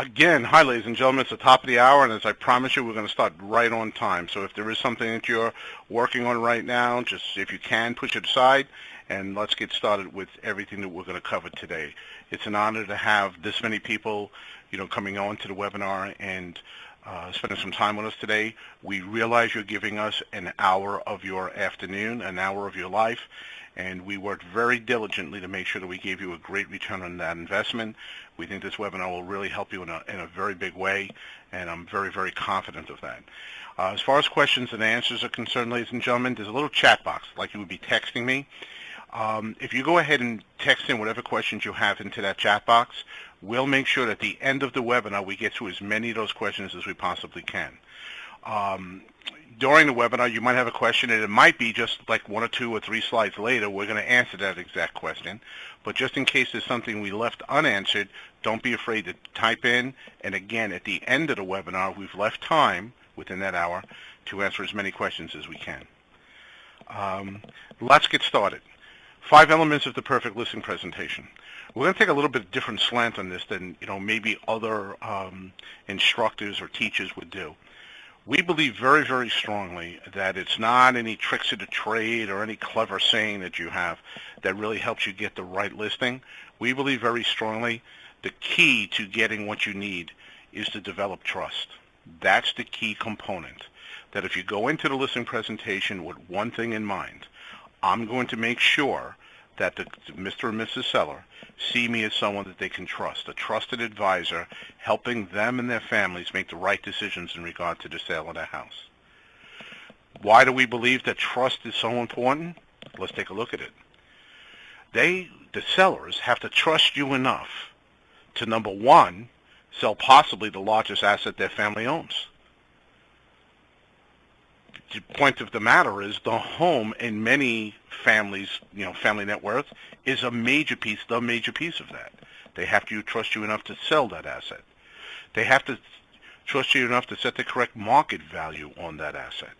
Again, hi ladies and gentlemen, it's the top of the hour, and as I promised you, we're going to start right on time. So if there is something that you're working on right now, just if you can, push it aside, and let's get started with everything that we're going to cover today. It's an honor to have this many people, coming on to the webinar and spending some time with us today. We realize you're giving us an hour of your afternoon, an hour of your life, and we worked very diligently to make sure that we gave you a great return on that investment. We think this webinar will really help you in a very big way, and I'm very, very confident of that. As far as questions and answers are concerned, ladies and gentlemen, there's a little chat box like you would be texting me. If you go ahead and text in whatever questions you have into that chat box, we'll make sure that at the end of the webinar we get to as many of those questions as we possibly can. During the webinar, you might have a question, and it might be just like 1 or 2 or 3 slides later, we're going to answer that exact question. But just in case there's something we left unanswered, don't be afraid to type in. And again, at the end of the webinar, we've left time within that hour to answer as many questions as we can. Let's get started. 5 elements of the perfect listing presentation. We're going to take a little bit different slant on this than maybe other instructors or teachers would do. We believe very, very strongly that it's not any tricks of the trade or any clever saying that you have that really helps you get the right listing. We believe very strongly the key to getting what you need is to develop trust. That's the key component. That if you go into the listing presentation with one thing in mind, I'm going to make sure that the Mr. and Mrs. Seller see me as someone that they can trust, a trusted advisor helping them and their families make the right decisions in regard to the sale of their house. Why do we believe that trust is so important? Let's take a look at it. The sellers, have to trust you enough to, number one, sell possibly the largest asset their family owns. The point of the matter is the home in many families, family net worth, is the major piece of that. They have to trust you enough to sell that asset. They have to trust you enough to set the correct market value on that asset,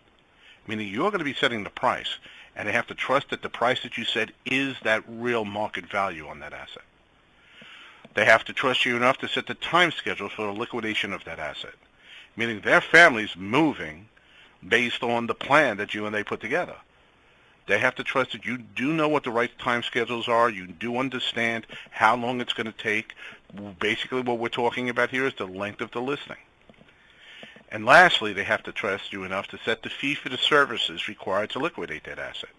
meaning you're going to be setting the price, and they have to trust that the price that you set is that real market value on that asset. They have to trust you enough to set the time schedule for the liquidation of that asset, meaning their family's moving based on the plan that you and they put together. They have to trust that you do know what the right time schedules are. You do understand how long it's going to take. Basically, what we're talking about here is the length of the listing. And lastly, they have to trust you enough to set the fee for the services required to liquidate that asset.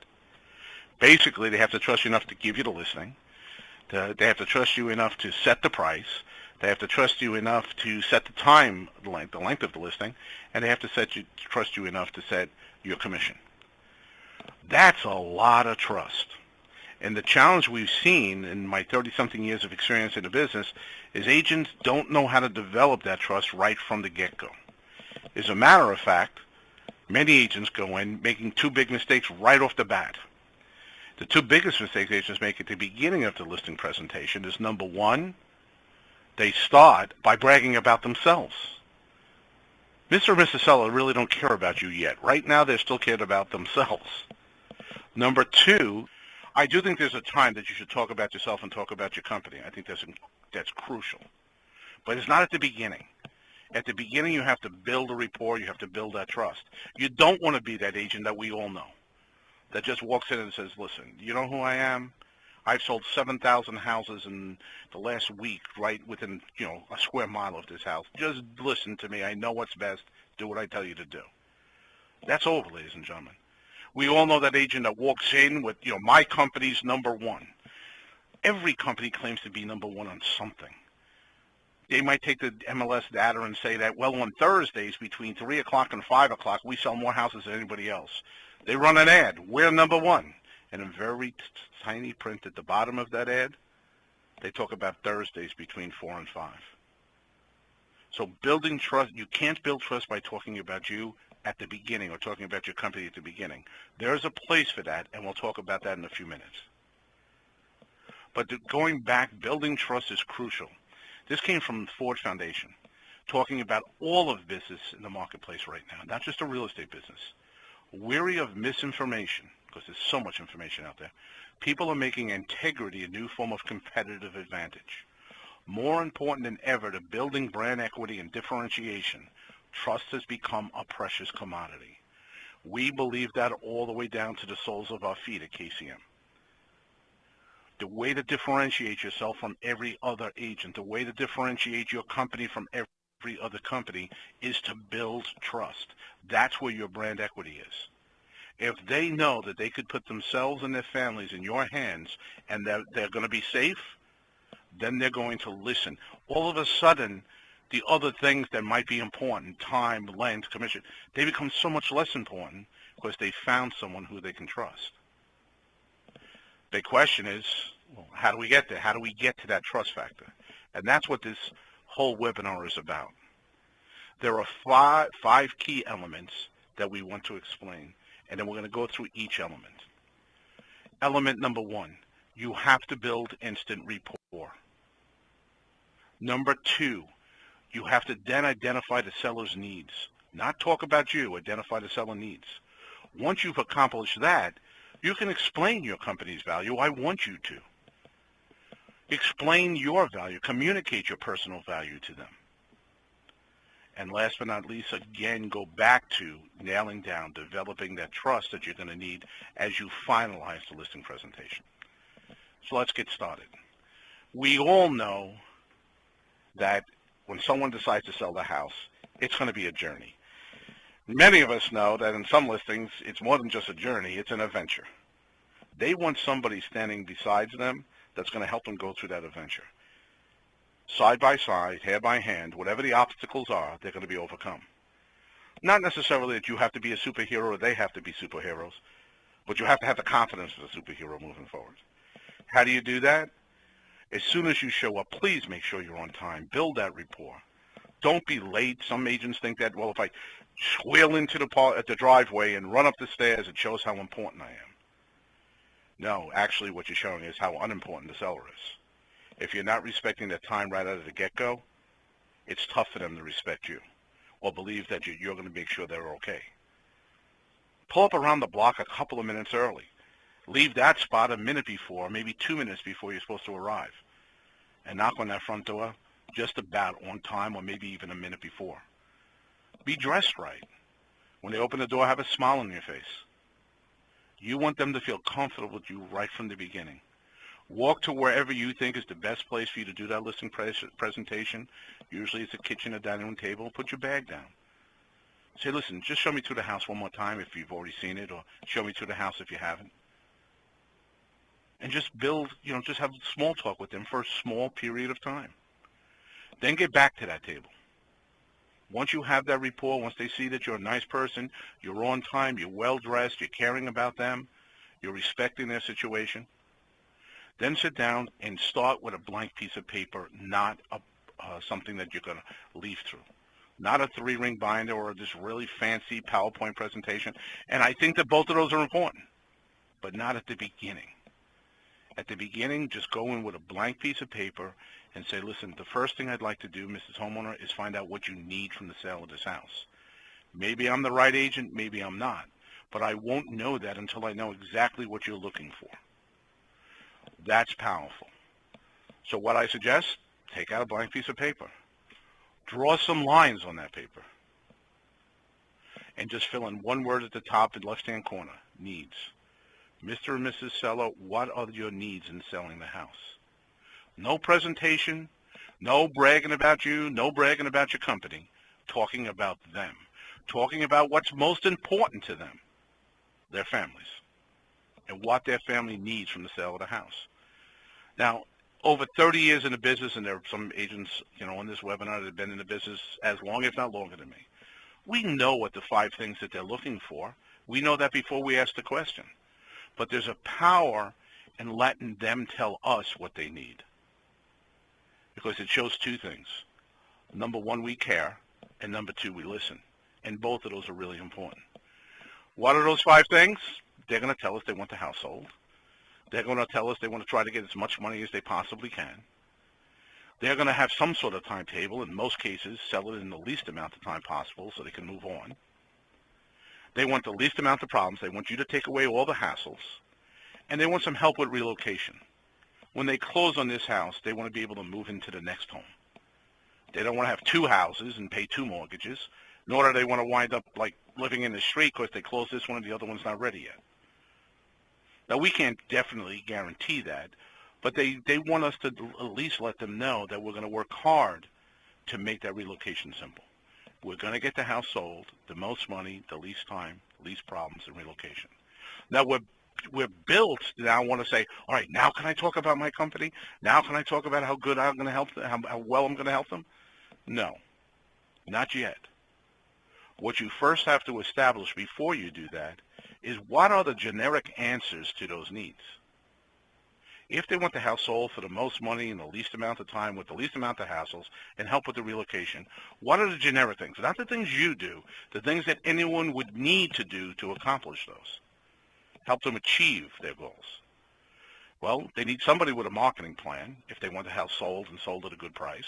Basically, they have to trust you enough to give you the listing. They have to trust you enough to set the price. They have to trust you enough to set the length of the listing, and they have to trust you enough to set your commission. That's a lot of trust. And the challenge we've seen in my 30-something years of experience in the business is agents don't know how to develop that trust right from the get-go. As a matter of fact, many agents go in making 2 big mistakes right off the bat. The 2 biggest mistakes agents make at the beginning of the listing presentation is, number one, they start by bragging about themselves. Mr. and Mrs. Seller really don't care about you yet. Right now, they're still cared about themselves. Number 2, I do think there's a time that you should talk about yourself and talk about your company. I think that's crucial. But it's not at the beginning. At the beginning, you have to build a rapport. You have to build that trust. You don't want to be that agent that we all know that just walks in and says, listen, you know who I am? I've sold 7,000 houses in the last week, right within, a square mile of this house. Just listen to me. I know what's best. Do what I tell you to do. That's over, ladies and gentlemen. We all know that agent that walks in with, my company's number one. Every company claims to be number one on something. They might take the MLS data and say that, well, on Thursdays between 3 o'clock and 5 o'clock, we sell more houses than anybody else. They run an ad. We're number one. And in very tiny print at the bottom of that ad, they talk about Thursdays between 4 and 5. So building trust, you can't build trust by talking about you at the beginning or talking about your company at the beginning. There's a place for that, and we'll talk about that in a few minutes. But going back, building trust is crucial. This came from the Ford Foundation, talking about all of business in the marketplace right now, not just the real estate business. Weary of misinformation, because there's so much information out there, people are making integrity a new form of competitive advantage. More important than ever to building brand equity and differentiation, trust has become a precious commodity. We believe that all the way down to the soles of our feet at KCM. The way to differentiate yourself from every other agent, the way to differentiate your company from every other company is to build trust. That's where your brand equity is. If they know that they could put themselves and their families in your hands and that they're going to be safe, then they're going to listen. All of a sudden, the other things that might be important, time, length, commission, they become so much less important because they found someone who they can trust. The question is, well, how do we get there? How do we get to that trust factor? And that's what this whole webinar is about. There are five key elements that we want to explain, and then we're going to go through each element. Element number one, you have to build instant rapport. Number two, you have to then identify the seller's needs. Not talk about you, identify the seller needs. Once you've accomplished that, you can explain your company's value. I want you to. Explain your value. Communicate your personal value to them. And last but not least, again, go back to nailing down, developing that trust that you're going to need as you finalize the listing presentation. So let's get started. We all know that when someone decides to sell the house, it's going to be a journey. Many of us know that in some listings, it's more than just a journey, it's an adventure. They want somebody standing beside them that's going to help them go through that adventure. Side by side, hand by hand, whatever the obstacles are, they're going to be overcome. Not necessarily that you have to be a superhero or they have to be superheroes, but you have to have the confidence of a superhero moving forward. How do you do that? As soon as you show up, please make sure you're on time. Build that rapport. Don't be late. Some agents think that, well, if I squeal into the driveway and run up the stairs, it shows how important I am. No, actually what you're showing is how unimportant the seller is. If you're not respecting their time right out of the get-go, it's tough for them to respect you or believe that you're going to make sure they're okay. Pull up around the block a couple of minutes early. Leave that spot a minute before, maybe 2 minutes before you're supposed to arrive. And knock on that front door just about on time or maybe even a minute before. Be dressed right. When they open the door, have a smile on your face. You want them to feel comfortable with you right from the beginning. Walk to wherever you think is the best place for you to do that listing presentation. Usually it's a kitchen or dining room table. Put your bag down. Say, listen, just show me through the house one more time if you've already seen it, or show me through the house if you haven't. And just build, just have small talk with them for a small period of time. Then get back to that table. Once you have that rapport, once they see that you're a nice person, you're on time, you're well-dressed, you're caring about them, you're respecting their situation, then sit down and start with a blank piece of paper, not something that you're going to leaf through. Not a 3-ring binder or this really fancy PowerPoint presentation. And I think that both of those are important, but not at the beginning. At the beginning, just go in with a blank piece of paper and say, listen, the first thing I'd like to do, Mrs. Homeowner, is find out what you need from the sale of this house. Maybe I'm the right agent, maybe I'm not, but I won't know that until I know exactly what you're looking for. That's powerful. So what I suggest, take out a blank piece of paper. Draw some lines on that paper. And just fill in one word at the top in the left-hand corner, needs. Mr. and Mrs. Seller, what are your needs in selling the house? No presentation, no bragging about you, no bragging about your company. Talking about them. Talking about what's most important to them, their families, and what their family needs from the sale of the house. Now, over 30 years in the business, and there are some agents, on this webinar that have been in the business as long, if not longer than me. We know what the 5 things that they're looking for. We know that before we ask the question. But there's a power in letting them tell us what they need. Because it shows 2 things. Number 1, we care, and number 2, we listen. And both of those are really important. What are those 5 things? They're going to tell us they want the house sold. They're going to tell us they want to try to get as much money as they possibly can. They're going to have some sort of timetable. In most cases, sell it in the least amount of time possible so they can move on. They want the least amount of problems. They want you to take away all the hassles. And they want some help with relocation. When they close on this house, they want to be able to move into the next home. They don't want to have two houses and pay two mortgages, nor do they want to wind up like living in the street because they close this one and the other one's not ready yet. Now, we can't definitely guarantee that, but they want us to at least let them know that we're going to work hard to make that relocation simple. We're going to get the house sold, the most money, the least time, least problems in relocation. Now, we're built now. I want to say, all right, now can I talk about my company? Now can I talk about how good I'm going to help them, how well I'm going to help them? No, not yet. What you first have to establish before you do that is what are the generic answers to those needs. If they want the house sold for the most money in the least amount of time with the least amount of hassles and help with the relocation, what are the generic things? Not the things you do, the things that anyone would need to do to accomplish those. Help them achieve their goals. Well, they need somebody with a marketing plan if they want the house sold and sold at a good price.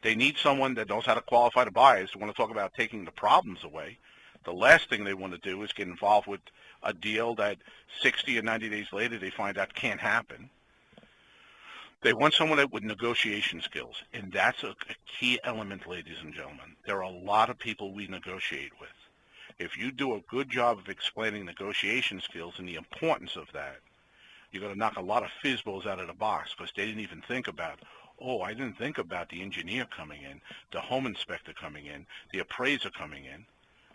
They need someone that knows how to qualify the buyers. They want to talk about taking the problems away. The last thing they want to do is get involved with a deal that 60 or 90 days later they find out can't happen. They want someone with negotiation skills, and that's a key element, ladies and gentlemen. There are a lot of people we negotiate with. If you do a good job of explaining negotiation skills and the importance of that, you're going to knock a lot of fizzballs out of the box because they didn't even think about, oh, I didn't think about the engineer coming in, the home inspector coming in, the appraiser coming in.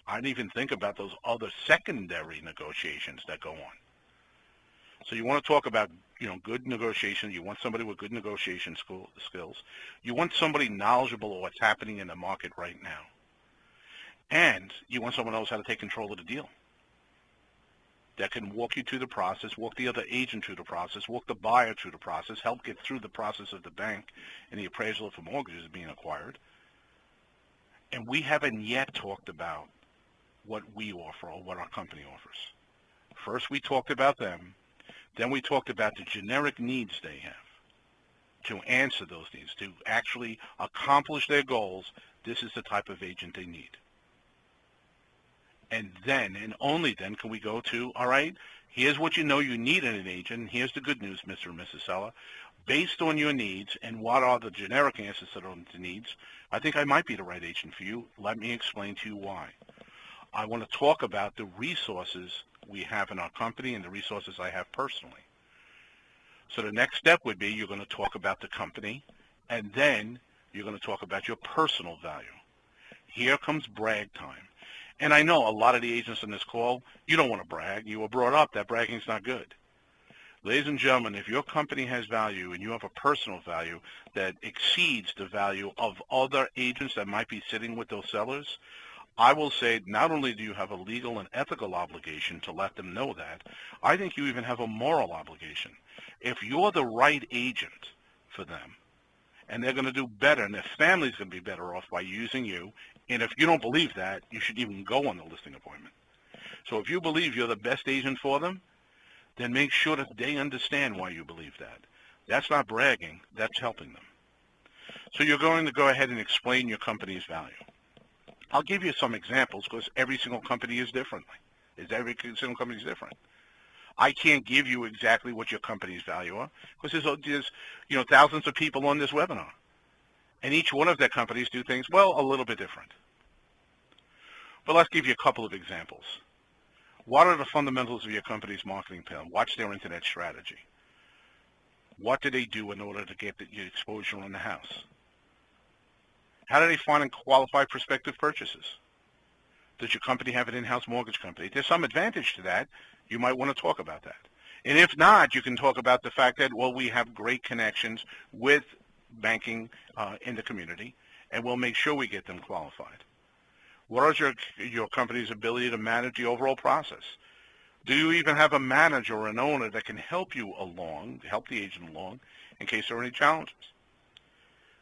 I didn't even think about those other secondary negotiations that go on. So you want to talk about, good negotiation. You want somebody with good negotiation skills. You want somebody knowledgeable of what's happening in the market right now. And you want someone who knows how to take control of the deal, that can walk you through the process, walk the other agent through the process, walk the buyer through the process, help get through the process of the bank and the appraisal if a mortgage is being acquired. And we haven't yet talked about what we offer or what our company offers. First, we talked about them. Then we talked about the generic needs they have to answer those needs, to actually accomplish their goals. This is the type of agent they need. And then, and only then, can we go to, all right, here's what you know you need in an agent. Here's the good news, Mr. and Mrs. Seller. Based on your needs and what are the generic answers to those needs, I think I might be the right agent for you. Let me explain to you why. I want to talk about the resources we have in our company and the resources I have personally. So the next step would be you're going to talk about the company, and then you're going to talk about your personal value. Here comes brag time. And I know a lot of the agents on this call, you don't want to brag. You were brought up that bragging's not good. Ladies and gentlemen, if your company has value and you have a personal value that exceeds the value of other agents that might be sitting with those sellers, I will say not only do you have a legal and ethical obligation to let them know that, I think you even have a moral obligation. If you're the right agent for them, and they're going to do better, and their family's going to be better off by using you, and if you don't believe that, you should even go on the listing appointment. So if you believe you're the best agent for them, then make sure that they understand why you believe that. That's not bragging, that's helping them. So you're going to go ahead and explain your company's value. I'll give you some examples because every single company is different. Every single company is different. I can't give you exactly what your company's value are because there's thousands of people on this webinar. And each one of their companies do things, well, a little bit different. But let's give you a couple of examples. What are the fundamentals of your company's marketing plan? What's their internet strategy? What do they do in order to get the exposure on the house? How do they find and qualify prospective purchases? Does your company have an in-house mortgage company? There's some advantage to that. You might want to talk about that. And if not, you can talk about the fact that, well, we have great connections with banking in the community, and we'll make sure we get them qualified. What is your company's ability to manage the overall process? Do you even have a manager or an owner that can help you along, help the agent along, in case there are any challenges?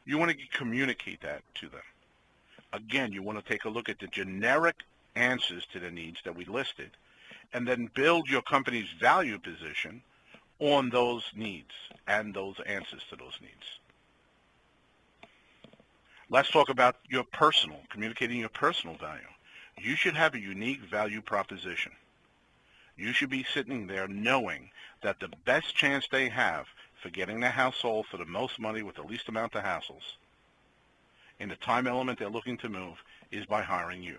You want to communicate that to them. Again, you want to take a look at the generic answers to the needs that we listed, and then build your company's value position on those needs and those answers to those needs. Let's talk about communicating your personal value. You should have a unique value proposition. You should be sitting there knowing that the best chance they have for getting their house sold for the most money with the least amount of hassles in the time element they're looking to move is by hiring you.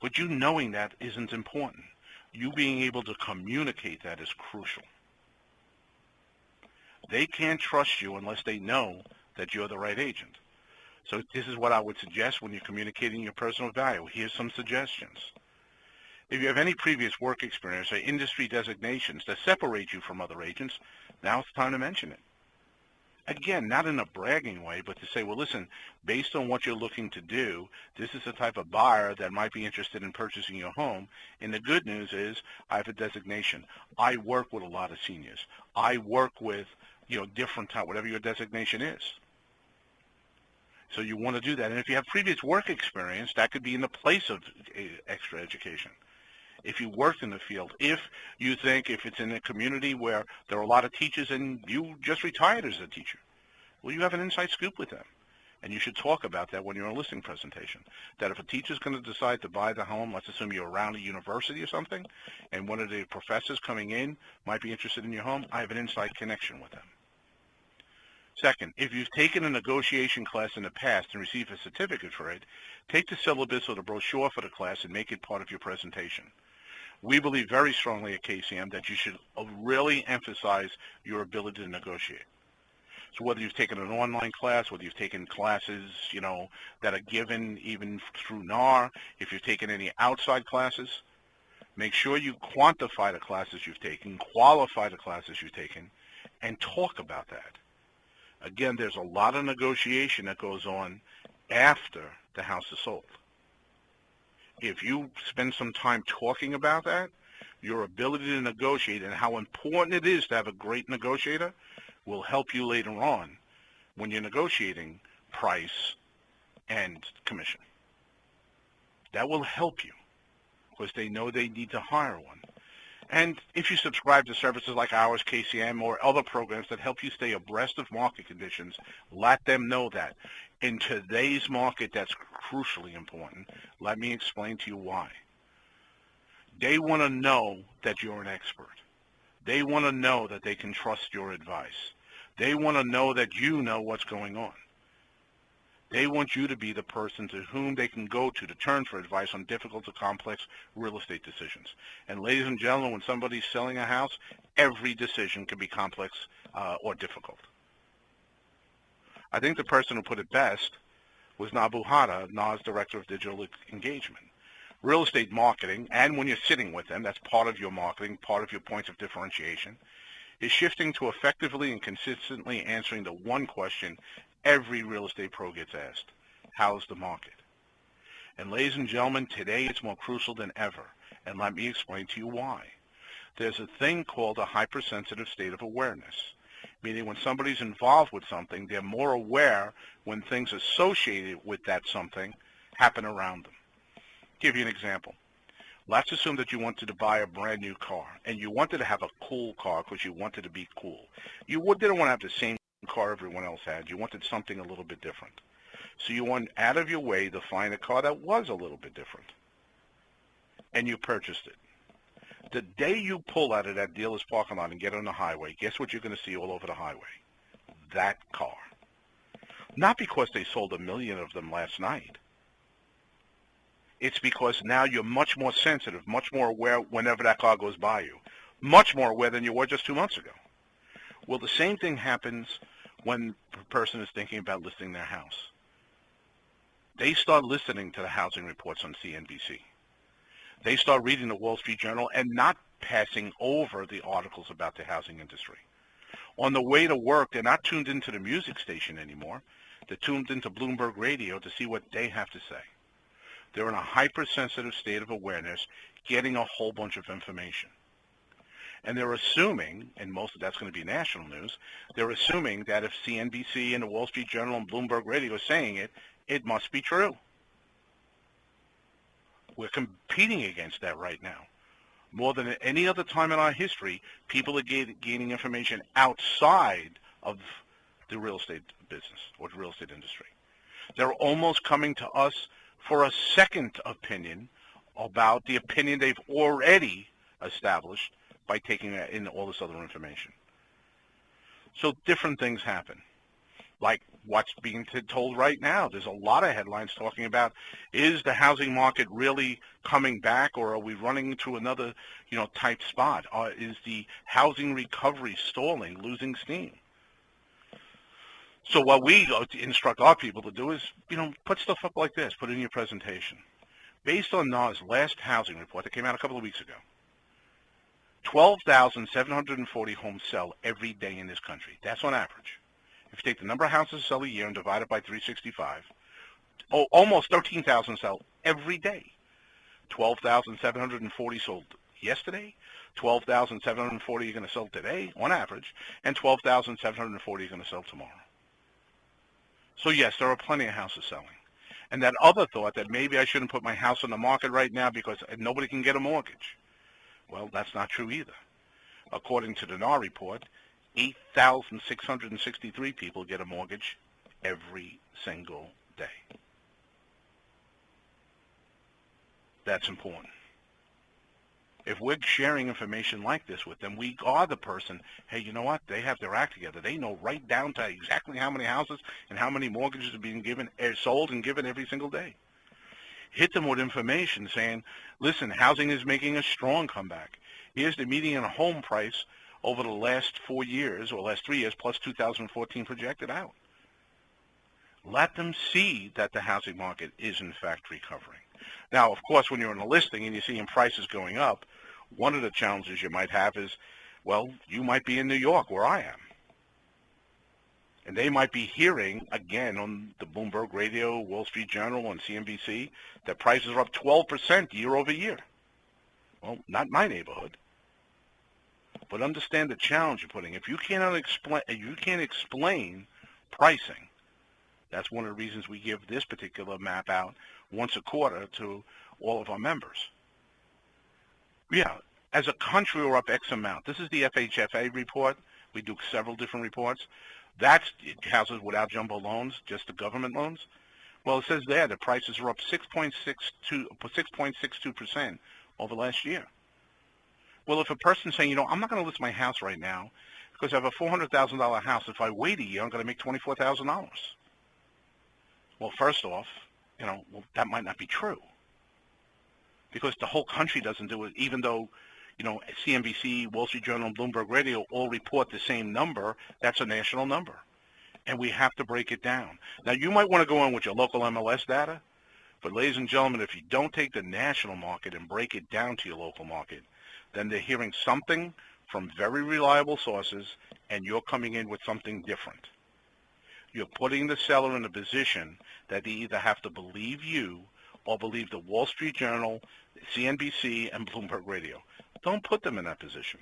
But you knowing that isn't important. You being able to communicate that is crucial. They can't trust you unless they know that you're the right agent. So this is what I would suggest when you're communicating your personal value. Here's some suggestions. If you have any previous work experience or industry designations that separate you from other agents, now it's time to mention it. Again, not in a bragging way, but to say, well, listen, based on what you're looking to do, this is the type of buyer that might be interested in purchasing your home. And the good news is I have a designation. I work with a lot of seniors. I work with, different type, whatever your designation is. So you want to do that. And if you have previous work experience, that could be in the place of extra education. If you worked in the field, if you think if it's in a community where there are a lot of teachers and you just retired as a teacher, well, you have an inside scoop with them. And you should talk about that when you're in a listing presentation. That if a teacher's going to decide to buy the home, let's assume you're around a university or something, and one of the professors coming in might be interested in your home, I have an inside connection with them. Second, if you've taken a negotiation class in the past and received a certificate for it, take the syllabus or the brochure for the class and make it part of your presentation. We believe very strongly at KCM that you should really emphasize your ability to negotiate. So whether you've taken an online class, whether you've taken classes, that are given even through NAR, if you've taken any outside classes, make sure you quantify the classes you've taken, qualify the classes you've taken, and talk about that. Again, there's a lot of negotiation that goes on after the house is sold. If you spend some time talking about that, your ability to negotiate and how important it is to have a great negotiator will help you later on when you're negotiating price and commission. That will help you because they know they need to hire one. And if you subscribe to services like ours, KCM, or other programs that help you stay abreast of market conditions, let them know that. In today's market, that's crucially important. Let me explain to you why. They want to know that you're an expert. They want to know that they can trust your advice. They want to know that you know what's going on. They want you to be the person to whom they can go to turn for advice on difficult to complex real estate decisions. And ladies and gentlemen, when somebody's selling a house, every decision can be complex or difficult. I think the person who put it best was Nabu Hata, NAR's Director of Digital Engagement. Real estate marketing, and when you're sitting with them, that's part of your marketing, part of your points of differentiation, is shifting to effectively and consistently answering the one question every real estate pro gets asked: how's the market? And ladies and gentlemen, today it's more crucial than ever, and let me explain to you why. There's a thing called a hypersensitive state of awareness, meaning when somebody's involved with something, they're more aware when things associated with that something happen around them. I'll give you an example. Let's assume that you wanted to buy a brand new car, and you wanted to have a cool car because you wanted to be cool. You didn't want to have the same car everyone else had. You wanted something a little bit different. So you went out of your way to find a car that was a little bit different, and you purchased it. The day you pull out of that dealer's parking lot and get on the highway, guess what you're going to see all over the highway? That car. Not because they sold 1 million of them last night. It's because now you're much more sensitive, much more aware whenever that car goes by you. Much more aware than you were just 2 months ago. Well, the same thing happens when a person is thinking about listing their house. They start listening to the housing reports on CNBC. They start reading the Wall Street Journal and not passing over the articles about the housing industry. On the way to work, they're not tuned into the music station anymore. They're tuned into Bloomberg Radio to see what they have to say. They're in a hypersensitive state of awareness, getting a whole bunch of information. And they're assuming, and most of that's going to be national news, they're assuming that if CNBC and the Wall Street Journal and Bloomberg Radio are saying it, it must be true. We're competing against that right now. More than at any other time in our history, people are gaining information outside of the real estate business or the real estate industry. They're almost coming to us for a second opinion about the opinion they've already established by taking in all this other information. So different things happen. Like what's being told right now. There's a lot of headlines talking about, is the housing market really coming back, or are we running into another, tight spot? Is the housing recovery stalling, losing steam? So what we instruct our people to do is, put stuff up like this, put it in your presentation. Based on NAR's last housing report that came out a couple of weeks ago, 12,740 homes sell every day in this country. That's on average. If you take the number of houses sell a year and divide it by 365, almost 13,000 sell every day. 12,740 sold yesterday, 12,740 are going to sell today on average, and 12,740 are going to sell tomorrow. So yes, there are plenty of houses selling. And that other thought that maybe I shouldn't put my house on the market right now because nobody can get a mortgage. Well, that's not true either. According to the NAR report, 8,663 people get a mortgage every single day. That's important. If we're sharing information like this with them, we are the person, hey, you know what? They have their act together. They know right down to exactly how many houses and how many mortgages are being sold and given every single day. Hit them with information saying, listen, housing is making a strong comeback. Here's the median home price over the last 4 years, or last 3 years, plus 2014 projected out. Let them see that the housing market is, in fact, recovering. Now, of course, when you're in a listing and you're seeing prices going up, one of the challenges you might have is, well, you might be in New York, where I am. And they might be hearing, again, on the Bloomberg Radio, Wall Street Journal, and CNBC, that prices are up 12% year over year. Well, not my neighborhood. But understand the challenge you're putting. If you can't explain pricing, that's one of the reasons we give this particular map out once a quarter to all of our members. Yeah, as a country, we're up X amount. This is the FHFA report. We do several different reports. That's houses without jumbo loans, just the government loans. Well, it says there the prices are up 6.62% over last year. Well, if a person's saying, I'm not going to list my house right now because I have a $400,000 house. If I wait a year, I'm going to make $24,000. Well, first off, that might not be true because the whole country doesn't do it, even though, CNBC, Wall Street Journal, Bloomberg Radio all report the same number. That's a national number, and we have to break it down. Now, you might want to go on with your local MLS data, but ladies and gentlemen, if you don't take the national market and break it down to your local market, then they're hearing something from very reliable sources, and you're coming in with something different. You're putting the seller in a position that they either have to believe you or believe the Wall Street Journal, CNBC, and Bloomberg Radio. Don't put them in that position.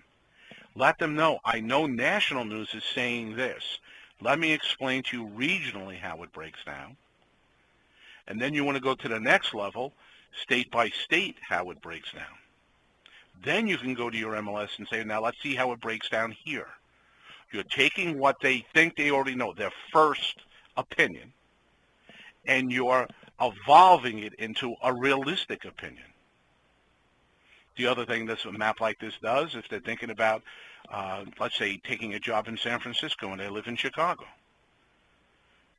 Let them know, I know national news is saying this. Let me explain to you regionally how it breaks down. And then you want to go to the next level, state by state, how it breaks down. Then you can go to your MLS and say, now let's see how it breaks down here. You're taking what they think they already know, their first opinion, and you're evolving it into a realistic opinion. The other thing that a map like this does, if they're thinking about, let's say, taking a job in San Francisco and they live in Chicago,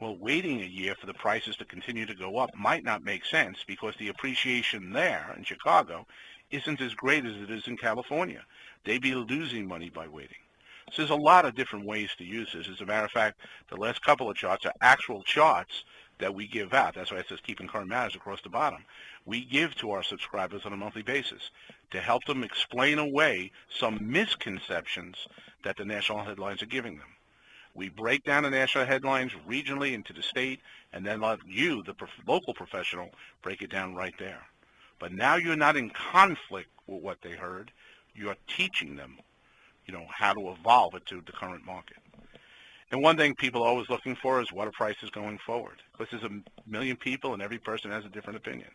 well, waiting a year for the prices to continue to go up might not make sense because the appreciation there in Chicago isn't as great as it is in California. They'd be losing money by waiting. So there's a lot of different ways to use this. As a matter of fact, the last couple of charts are actual charts that we give out. That's why it says keeping current matters across the bottom. We give to our subscribers on a monthly basis to help them explain away some misconceptions that the national headlines are giving them. We break down the national headlines regionally into the state, and then let you, the local professional, break it down right there. But now you're not in conflict with what they heard. You're teaching them, how to evolve it to the current market. And one thing people are always looking for is what are prices going forward? Because there's a million people and every person has a different opinion.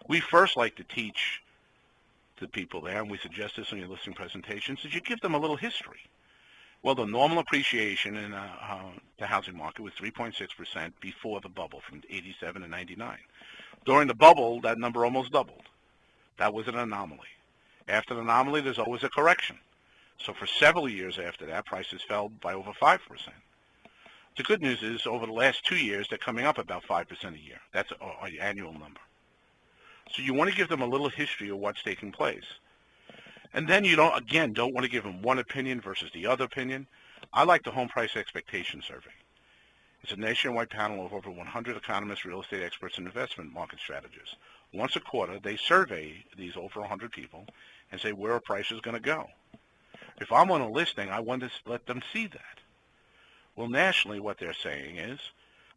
We first like to teach the people there, and we suggest this in your listing presentations, is you give them a little history. Well, the normal appreciation in the housing market was 3.6% before the bubble from 87 to 99. During the bubble, that number almost doubled. That was an anomaly. After the anomaly, there's always a correction. So for several years after that, prices fell by over 5%. The good news is over the last 2 years, they're coming up about 5% a year. That's our annual number. So you want to give them a little history of what's taking place. And then you don't want to give them one opinion versus the other opinion. I like the Home Price Expectation Survey. It's a nationwide panel of over 100 economists, real estate experts, and investment market strategists. Once a quarter, they survey these over 100 people and say where a price is going to go. If I'm on a listing, I want to let them see that. Well, nationally, what they're saying is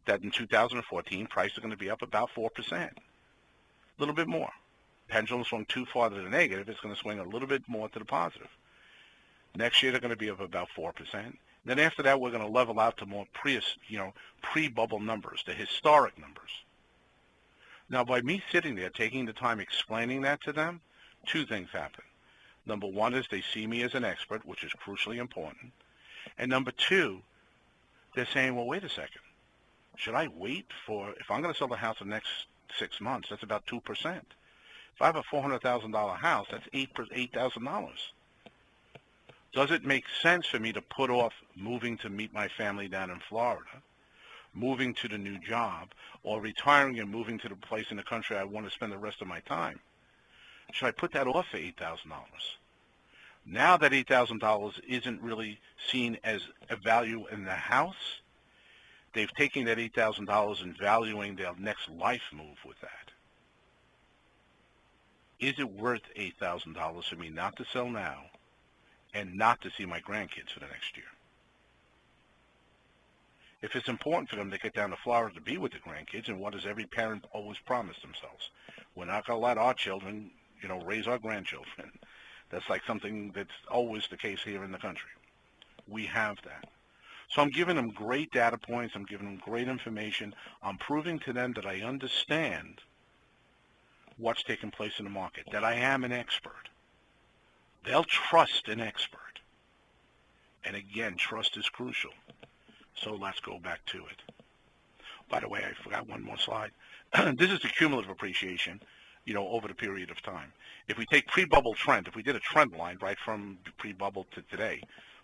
that in 2014, prices are going to be up about 4%, a little bit more. Pendulum swung too far to the negative, it's going to swing a little bit more to the positive. Next year, they're going to be up about 4%. Then after that, we're going to level out to more pre-bubble numbers, the historic numbers. Now, by me sitting there, taking the time explaining that to them, two things happen. Number one is they see me as an expert, which is crucially important. And number two, they're saying, well, wait a second. Should I wait if I'm going to sell the house in the next 6 months, that's about 2%. If I have a $400,000 house, that's $8,000. Does it make sense for me to put off moving to meet my family down in Florida, moving to the new job, or retiring and moving to the place in the country I want to spend the rest of my time? Should I put that off for $8,000? Now that $8,000 isn't really seen as a value in the house, they've taken that $8,000 and valuing their next life move with that. Is it worth $8,000 for me not to sell now and not to see my grandkids for the next year? If it's important for them to get down to Florida to be with the grandkids, and what does every parent always promise themselves? We're not going to let our children, raise our grandchildren. That's like something that's always the case here in the country. We have that. So I'm giving them great data points. I'm giving them great information. I'm proving to them that I understand what's taking place in the market, that I am an expert. They'll trust an expert. And again, trust is crucial. So let's go back to it. By the way, I forgot one more slide. This is the cumulative appreciation, over the period of time. If we take pre-bubble trend, if we did a trend line right from pre-bubble to today,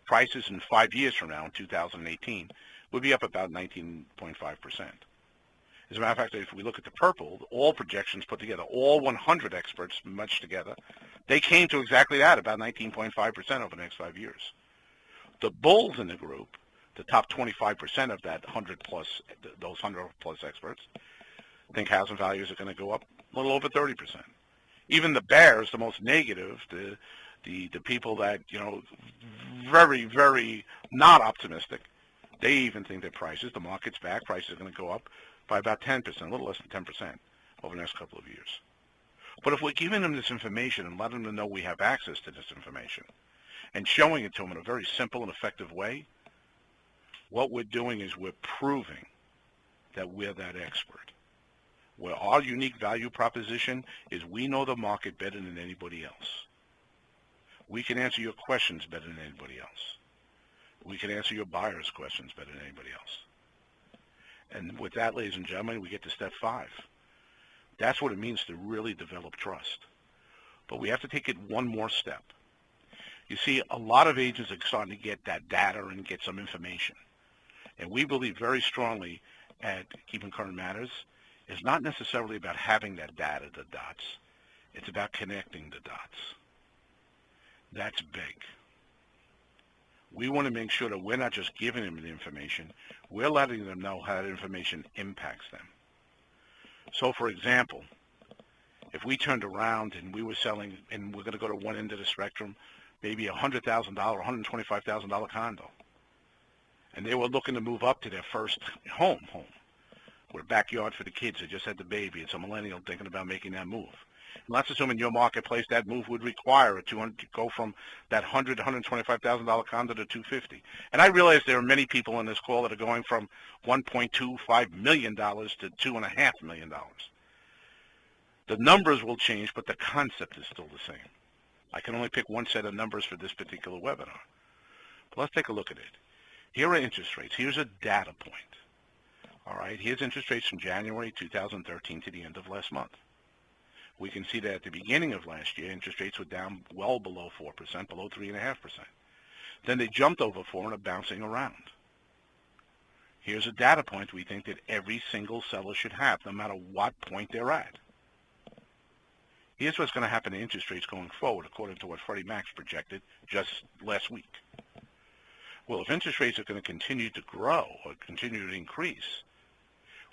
prices in 5 years from now, in 2018, would be up about 19.5%. As a matter of fact, if we look at the purple, all projections put together, all 100 experts much together, they came to exactly that, about 19.5% over the next 5 years. The bulls in the group, the top 25% of that 100 plus, those 100 plus experts, think housing values are going to go up a little over 30%. Even the bears, the most negative, the people that, very, very not optimistic, they even think that the market's back, prices are going to go up by about 10%, a little less than 10% over the next couple of years. But if we're giving them this information and letting them know we have access to this information and showing it to them in a very simple and effective way, what we're doing is we're proving that we're that expert. Where our unique value proposition is we know the market better than anybody else. We can answer your questions better than anybody else. We can answer your buyers' questions better than anybody else. And with that, ladies and gentlemen, we get to step 5. That's what it means to really develop trust. But we have to take it one more step. You see, a lot of agents are starting to get that data and get some information. And we believe very strongly at Keeping Current Matters, it's not necessarily about having that data, the dots. It's about connecting the dots. That's big. We want to make sure that we're not just giving them the information, we're letting them know how that information impacts them. So, for example, if we turned around and we were selling, and we're going to go to one end of the spectrum, maybe a $100,000, $125,000 condo, and they were looking to move up to their first home, with a backyard for the kids that just had the baby. It's a millennial thinking about making that move. And let's assume in your marketplace that move would require to go from that $100,000 to $125,000 condo to $250,000. And I realize there are many people on this call that are going from $1.25 million to $2.5 million. The numbers will change, but the concept is still the same. I can only pick one set of numbers for this particular webinar. But let's take a look at it. Here are interest rates. Here's a data point. All right, here's interest rates from January 2013 to the end of last month. We can see that at the beginning of last year, interest rates were down well below 4%, below 3.5%. Then they jumped over 4 and are bouncing around. Here's a data point we think that every single seller should have, no matter what point they're at. Here's what's going to happen to interest rates going forward, according to what Freddie Mac's projected just last week. Well, if interest rates are going to continue to grow or continue to increase,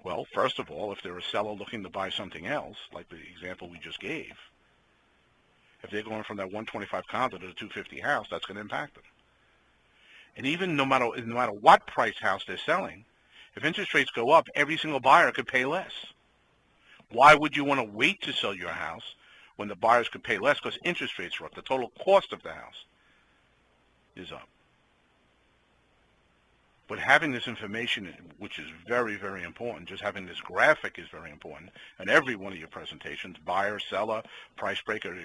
well, first of all, if they're a seller looking to buy something else, like the example we just gave, if they're going from that 125 condo to the 250 house, that's going to impact them. And even no matter what price house they're selling, if interest rates go up, every single buyer could pay less. Why would you want to wait to sell your house when the buyers could pay less because interest rates are up? The total cost of the house is up. But having this information, which is very, very important, just having this graphic is very important, and every one of your presentations, buyer, seller, price breaker,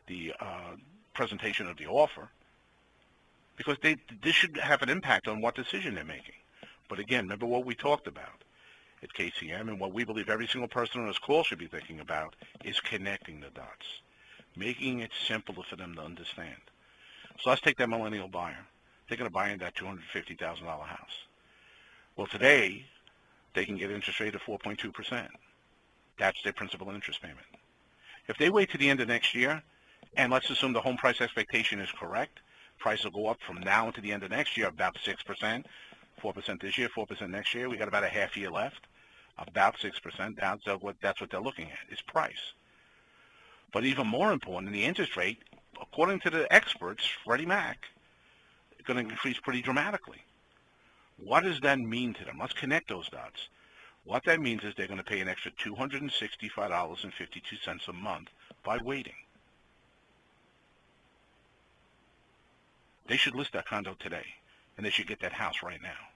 the presentation of the offer, because this should have an impact on what decision they're making. But again, remember what we talked about at KCM, and what we believe every single person on this call should be thinking about is connecting the dots, making it simpler for them to understand. So let's take that millennial buyer. They're going to buy into that $250,000 house. Well, today, they can get interest rate of 4.2%. That's their principal and interest payment. If they wait to the end of next year, and let's assume the home price expectation is correct, price will go up from now until the end of next year about 6%, 4% this year, 4% next year. We got about a half year left, about 6% down. So that's what they're looking at is price. But even more important, the interest rate, according to the experts, Freddie Mac, is going to increase pretty dramatically. What does that mean to them? Let's connect those dots. What that means is they're going to pay an extra $265.52 a month by waiting. They should list that condo today, and they should get that house right now.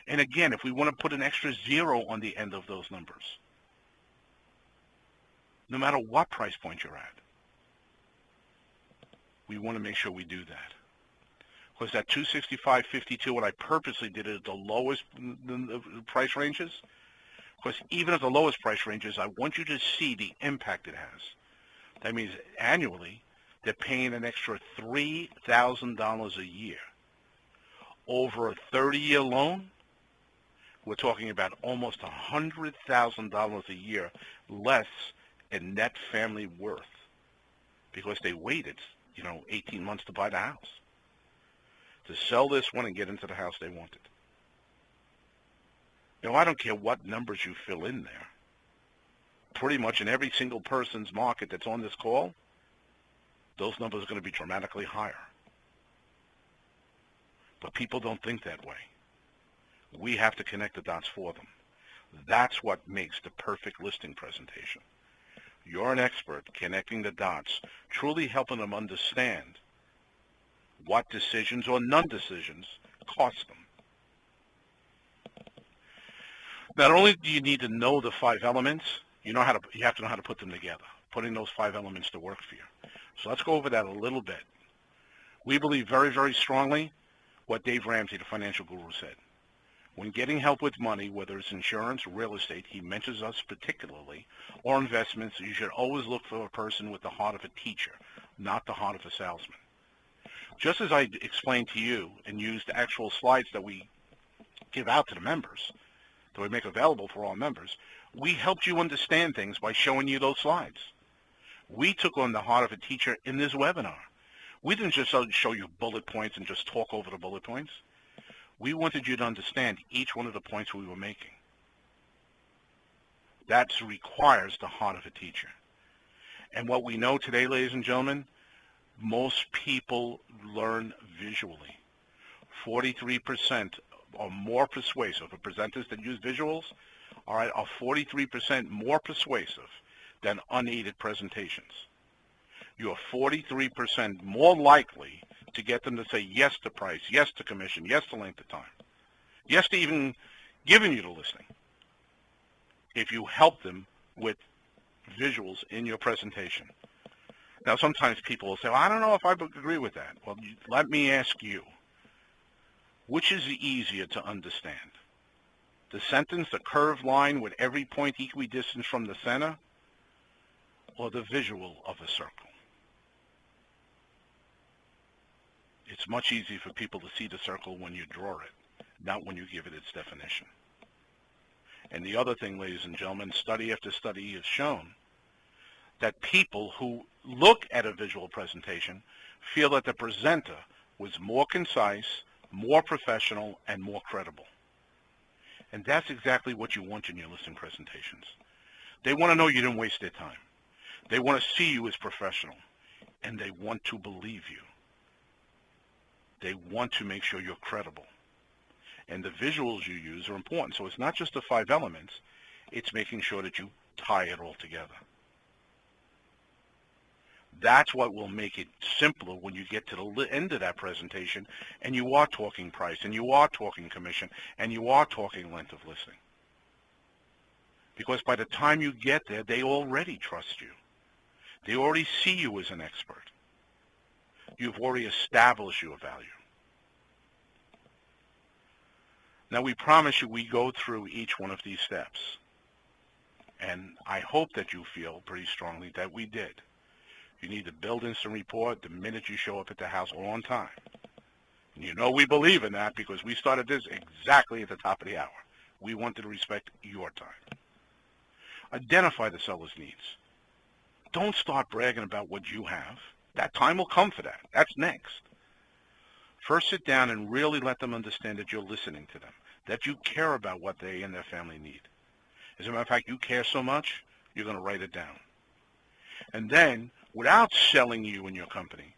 And again, if we want to put an extra zero on the end of those numbers, no matter what price point you're at, we want to make sure we do that. Because that $265.52, what I purposely did is the lowest price ranges. Because even at the lowest price ranges, I want you to see the impact it has. That means annually, they're paying an extra $3,000 a year. Over a 30-year loan, we're talking about almost $100,000 a year less in net family worth because they waited, 18 months to buy the house, to sell this one and get into the house they wanted. I don't care what numbers you fill in there. Pretty much in every single person's market that's on this call, those numbers are going to be dramatically higher. But people don't think that way. We have to connect the dots for them. That's what makes the perfect listing presentation. You're an expert connecting the dots, truly helping them understand what decisions or non-decisions cost them. Not only do you need to know the 5 elements, you have to know how to put them together, putting those 5 elements to work for you. So let's go over that a little bit. We believe very, very strongly what Dave Ramsey, the financial guru, said. When getting help with money, whether it's insurance, real estate, he mentions us particularly, or investments, you should always look for a person with the heart of a teacher, not the heart of a salesman. Just as I explained to you and used actual slides that we give out to the members, that we make available for all members, we helped you understand things by showing you those slides. We took on the heart of a teacher in this webinar. We didn't just show you bullet points and just talk over the bullet points. We wanted you to understand each one of the points we were making. That requires the heart of a teacher. And what we know today, ladies and gentlemen, most people learn visually. 43% are more persuasive. The presenters that use visuals are 43% more persuasive than unaided presentations. You are 43% more likely to get them to say yes to price, yes to commission, yes to length of time, yes to even giving you the listing, if you help them with visuals in your presentation. Now, sometimes people will say, well, I don't know if I agree with that. Well, let me ask you, which is easier to understand? The sentence, the curved line with every point equidistant from the center, or the visual of a circle? It's much easier for people to see the circle when you draw it, not when you give it its definition. And the other thing, ladies and gentlemen, study after study has shown that people who look at a visual presentation feel that the presenter was more concise, more professional, and more credible. And that's exactly what you want in your listing presentations. They want to know you didn't waste their time. They want to see you as professional, and they want to believe you. They want to make sure you're credible. And the visuals you use are important. So it's not just the 5 elements, it's making sure that you tie it all together. That's what will make it simpler when you get to the end of that presentation and you are talking price, and you are talking commission, and you are talking length of listing. Because by the time you get there, they already trust you. They already see you as an expert. You've already established your value. Now, we promise you we go through each one of these steps. And I hope that you feel pretty strongly that we did. You need to build instant report the minute you show up at the house or on time. And you know we believe in that because we started this exactly at the top of the hour. We wanted to respect your time. Identify the seller's needs. Don't start bragging about what you have. That time will come for that. That's next. First, sit down and really let them understand that you're listening to them, that you care about what they and their family need. As a matter of fact, you care so much, you're going to write it down. And then, without selling you and your company,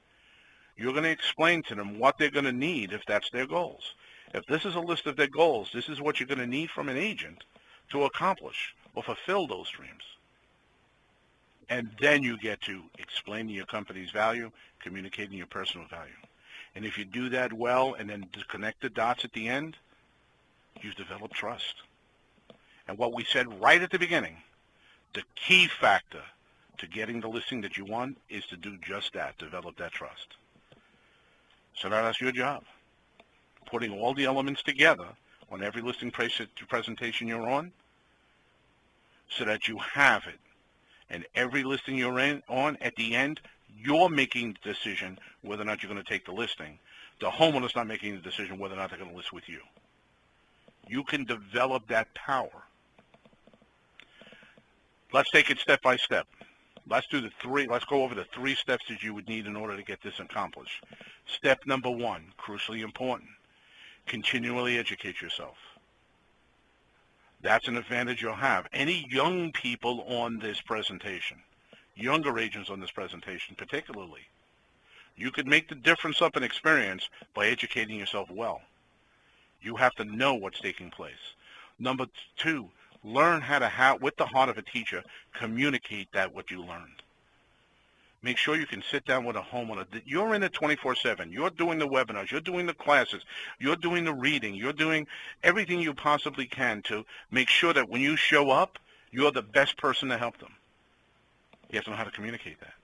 you're going to explain to them what they're going to need if that's their goals. If this is a list of their goals, this is what you're going to need from an agent to accomplish or fulfill those dreams. And then you get to explaining your company's value, communicating your personal value. And if you do that well and then connect the dots at the end, you've developed trust. And what we said right at the beginning, the key factor to getting the listing that you want is to do just that, develop that trust. So now that's your job. Putting all the elements together on every listing presentation you're on so that you have it. And every listing you're on, at the end, you're making the decision whether or not you're going to take the listing. The homeowner's not making the decision whether or not they're going to list with you. You can develop that power. Let's take it step by step. Let's go over the 3 steps that you would need in order to get this accomplished. Step number 1, crucially important. Continually educate yourself. That's an advantage you'll have. Any young people on this presentation, younger agents on this presentation particularly, you could make the difference up in experience by educating yourself well. You have to know what's taking place. Number 2, learn how to, with the heart of a teacher, communicate that what you learned. Make sure you can sit down with a homeowner. You're in it 24/7. You're doing the webinars. You're doing the classes. You're doing the reading. You're doing everything you possibly can to make sure that when you show up, you're the best person to help them. You have to know how to communicate that.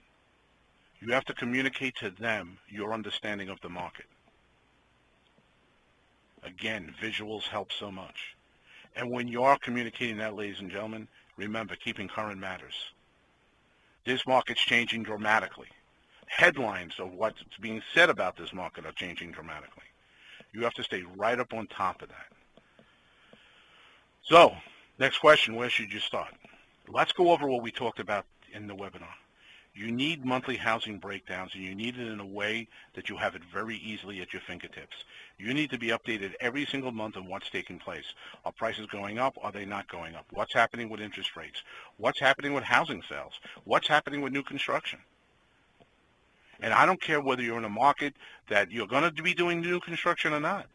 You have to communicate to them your understanding of the market. Again, visuals help so much. And when you are communicating that, ladies and gentlemen, remember, keeping current matters. This market's changing dramatically. Headlines of what's being said about this market are changing dramatically. You have to stay right up on top of that. So, next question, where should you start? Let's go over what we talked about in the webinar. You need monthly housing breakdowns, and you need it in a way that you have it very easily at your fingertips. You need to be updated every single month on what's taking place. Are prices going up? Are they not going up? What's happening with interest rates? What's happening with housing sales? What's happening with new construction? And I don't care whether you're in a market that you're going to be doing new construction or not.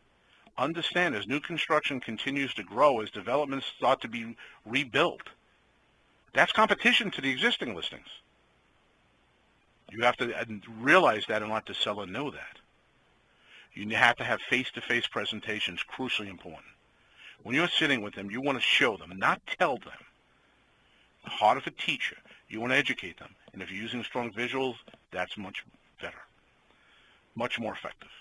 Understand, as new construction continues to grow, as developments start to be rebuilt, that's competition to the existing listings. You have to realize that and let the seller know that. You have to have face-to-face presentations, crucially important. When you're sitting with them, you want to show them, not tell them. The heart of a teacher, you want to educate them. And if you're using strong visuals, that's much better, much more effective.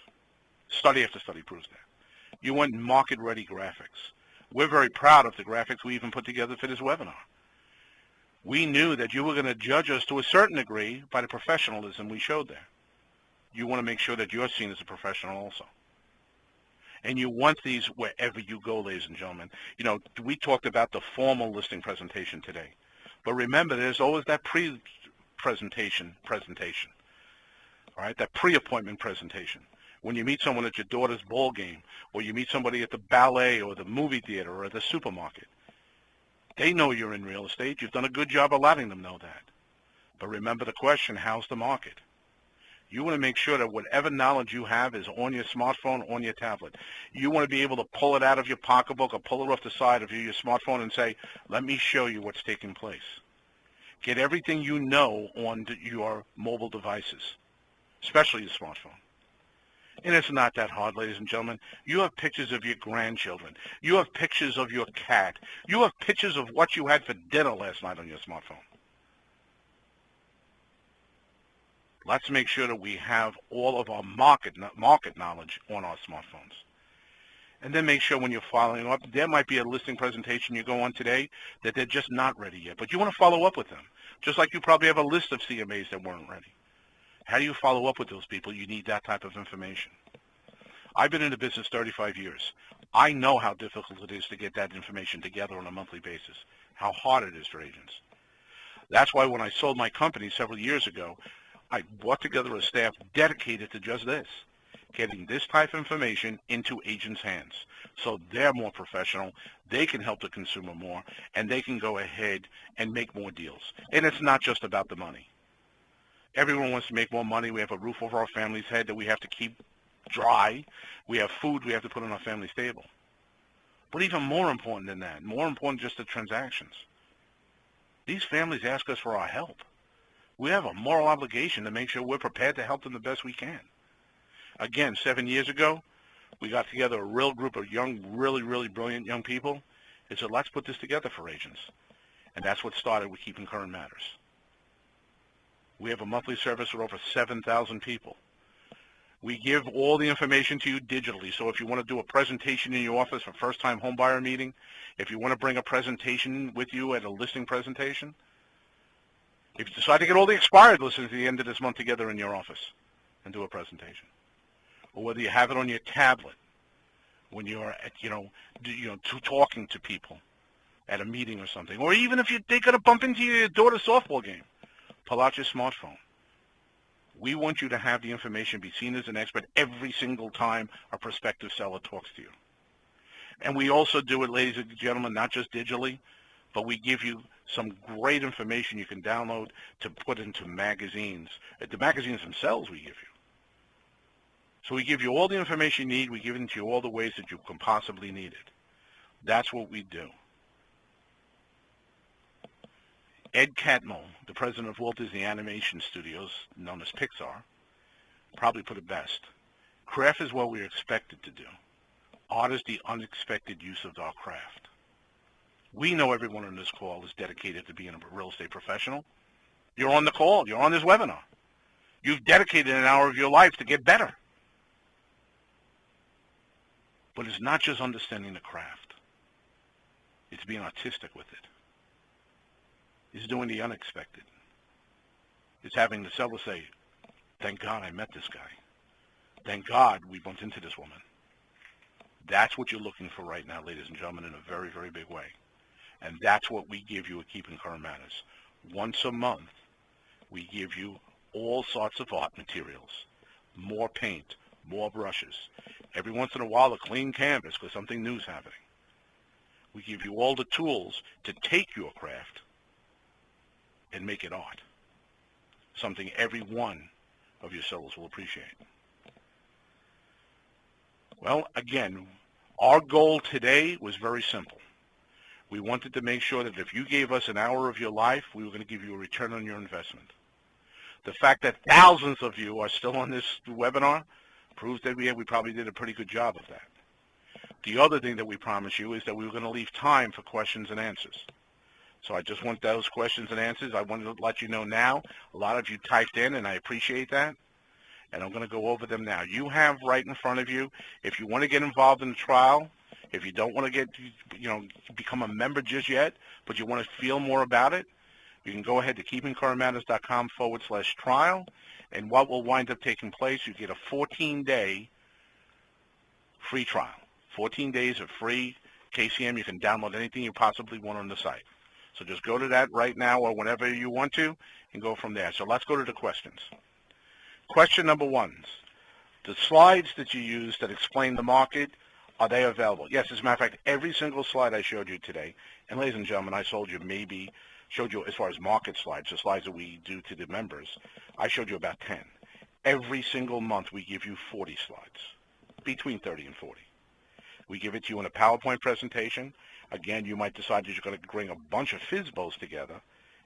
Study after study proves that. You want market-ready graphics. We're very proud of the graphics we even put together for this webinar. We knew that you were going to judge us to a certain degree by the professionalism we showed there. You want to make sure that you're seen as a professional also. And you want these wherever you go, ladies and gentlemen. We talked about the formal listing presentation today. But remember, there's always that presentation, all right, that pre-appointment presentation. When you meet someone at your daughter's ball game, or you meet somebody at the ballet or the movie theater or at the supermarket, they know you're in real estate. You've done a good job of letting them know that. But remember the question, how's the market? You want to make sure that whatever knowledge you have is on your smartphone, on your tablet. You want to be able to pull it out of your pocketbook or pull it off the side of your smartphone and say, let me show you what's taking place. Get everything you know on your mobile devices, especially your smartphone. And it's not that hard, ladies and gentlemen. You have pictures of your grandchildren. You have pictures of your cat. You have pictures of what you had for dinner last night on your smartphone. Let's make sure that we have all of our market knowledge on our smartphones. And then make sure when you're following up, there might be a listing presentation you go on today that they're just not ready yet. But you want to follow up with them, just like you probably have a list of CMAs that weren't ready. How do you follow up with those people? You need that type of information. I've been in the business 35 years. I know how difficult it is to get that information together on a monthly basis, how hard it is for agents. That's why when I sold my company several years ago, I brought together a staff dedicated to just this, getting this type of information into agents' hands so they're more professional, they can help the consumer more, and they can go ahead and make more deals. And it's not just about the money. Everyone wants to make more money. We have a roof over our family's head that we have to keep dry. We have food we have to put on our family's table. But even more important than that, more important just the transactions. These families ask us for our help. We have a moral obligation to make sure we're prepared to help them the best we can. Again, 7 years ago, we got together a real group of young, really, really brilliant young people and said, let's put this together for agents. And that's what started with Keeping Current Matters. We have a monthly service with over 7,000 people. We give all the information to you digitally. So if you want to do a presentation in your office for first-time homebuyer meeting, if you want to bring a presentation with you at a listing presentation, if you decide to get all the expired listings at the end of this month together in your office and do a presentation, or whether you have it on your tablet when you're at, talking to people at a meeting or something, or even if they're going to bump into your daughter's softball game, pull out your smartphone. We want you to have the information, be seen as an expert every single time a prospective seller talks to you. And we also do it, ladies and gentlemen, not just digitally, but we give you some great information you can download to put into magazines. The magazines themselves we give you. So we give you all the information you need. We give it to you all the ways that you can possibly need it. That's what we do. Ed Catmull, the president of Walt Disney Animation Studios, known as Pixar, probably put it best. Craft is what we're expected to do. Art is the unexpected use of our craft. We know everyone on this call is dedicated to being a real estate professional. You're on the call. You're on this webinar. You've dedicated an hour of your life to get better. But it's not just understanding the craft. It's being artistic with it. It's doing the unexpected. It's having the seller say, thank God I met this guy. Thank God we bumped into this woman. That's what you're looking for right now, ladies and gentlemen, in a very, very big way. And that's what we give you at Keeping Current Matters. Once a month, we give you all sorts of art materials, more paint, more brushes. Every once in a while, a clean canvas because something new's happening. We give you all the tools to take your craft and make it art, something every one of your sellers will appreciate. Well, again, our goal today was very simple. We wanted to make sure that if you gave us an hour of your life, we were going to give you a return on your investment. The fact that thousands of you are still on this webinar proves that we probably did a pretty good job of that. The other thing that we promised you is that we were going to leave time for questions and answers. So I just want those questions and answers. I wanted to let you know now. A lot of you typed in, and I appreciate that. And I'm going to go over them now. You have right in front of you, if you want to get involved in the trial, if you don't want to become a member just yet, but you want to feel more about it, You can go ahead to keepingcurrentmatters.com/trial, and what will wind up taking place, you get a 14-day free trial. 14 days of free KCM. You can download anything you possibly want on the site. So just go to that right now or whenever you want to and go from there. So let's go to the questions. Question number 1. The slides that you use that explain the market, are they available? Yes, as a matter of fact, every single slide I showed you today, and ladies and gentlemen, I showed you as far as market slides, the slides that we do to the members, I showed you about 10. Every single month we give you 40 slides, between 30 and 40. We give it to you in a PowerPoint presentation. Again, you might decide that you're going to bring a bunch of FISBOs together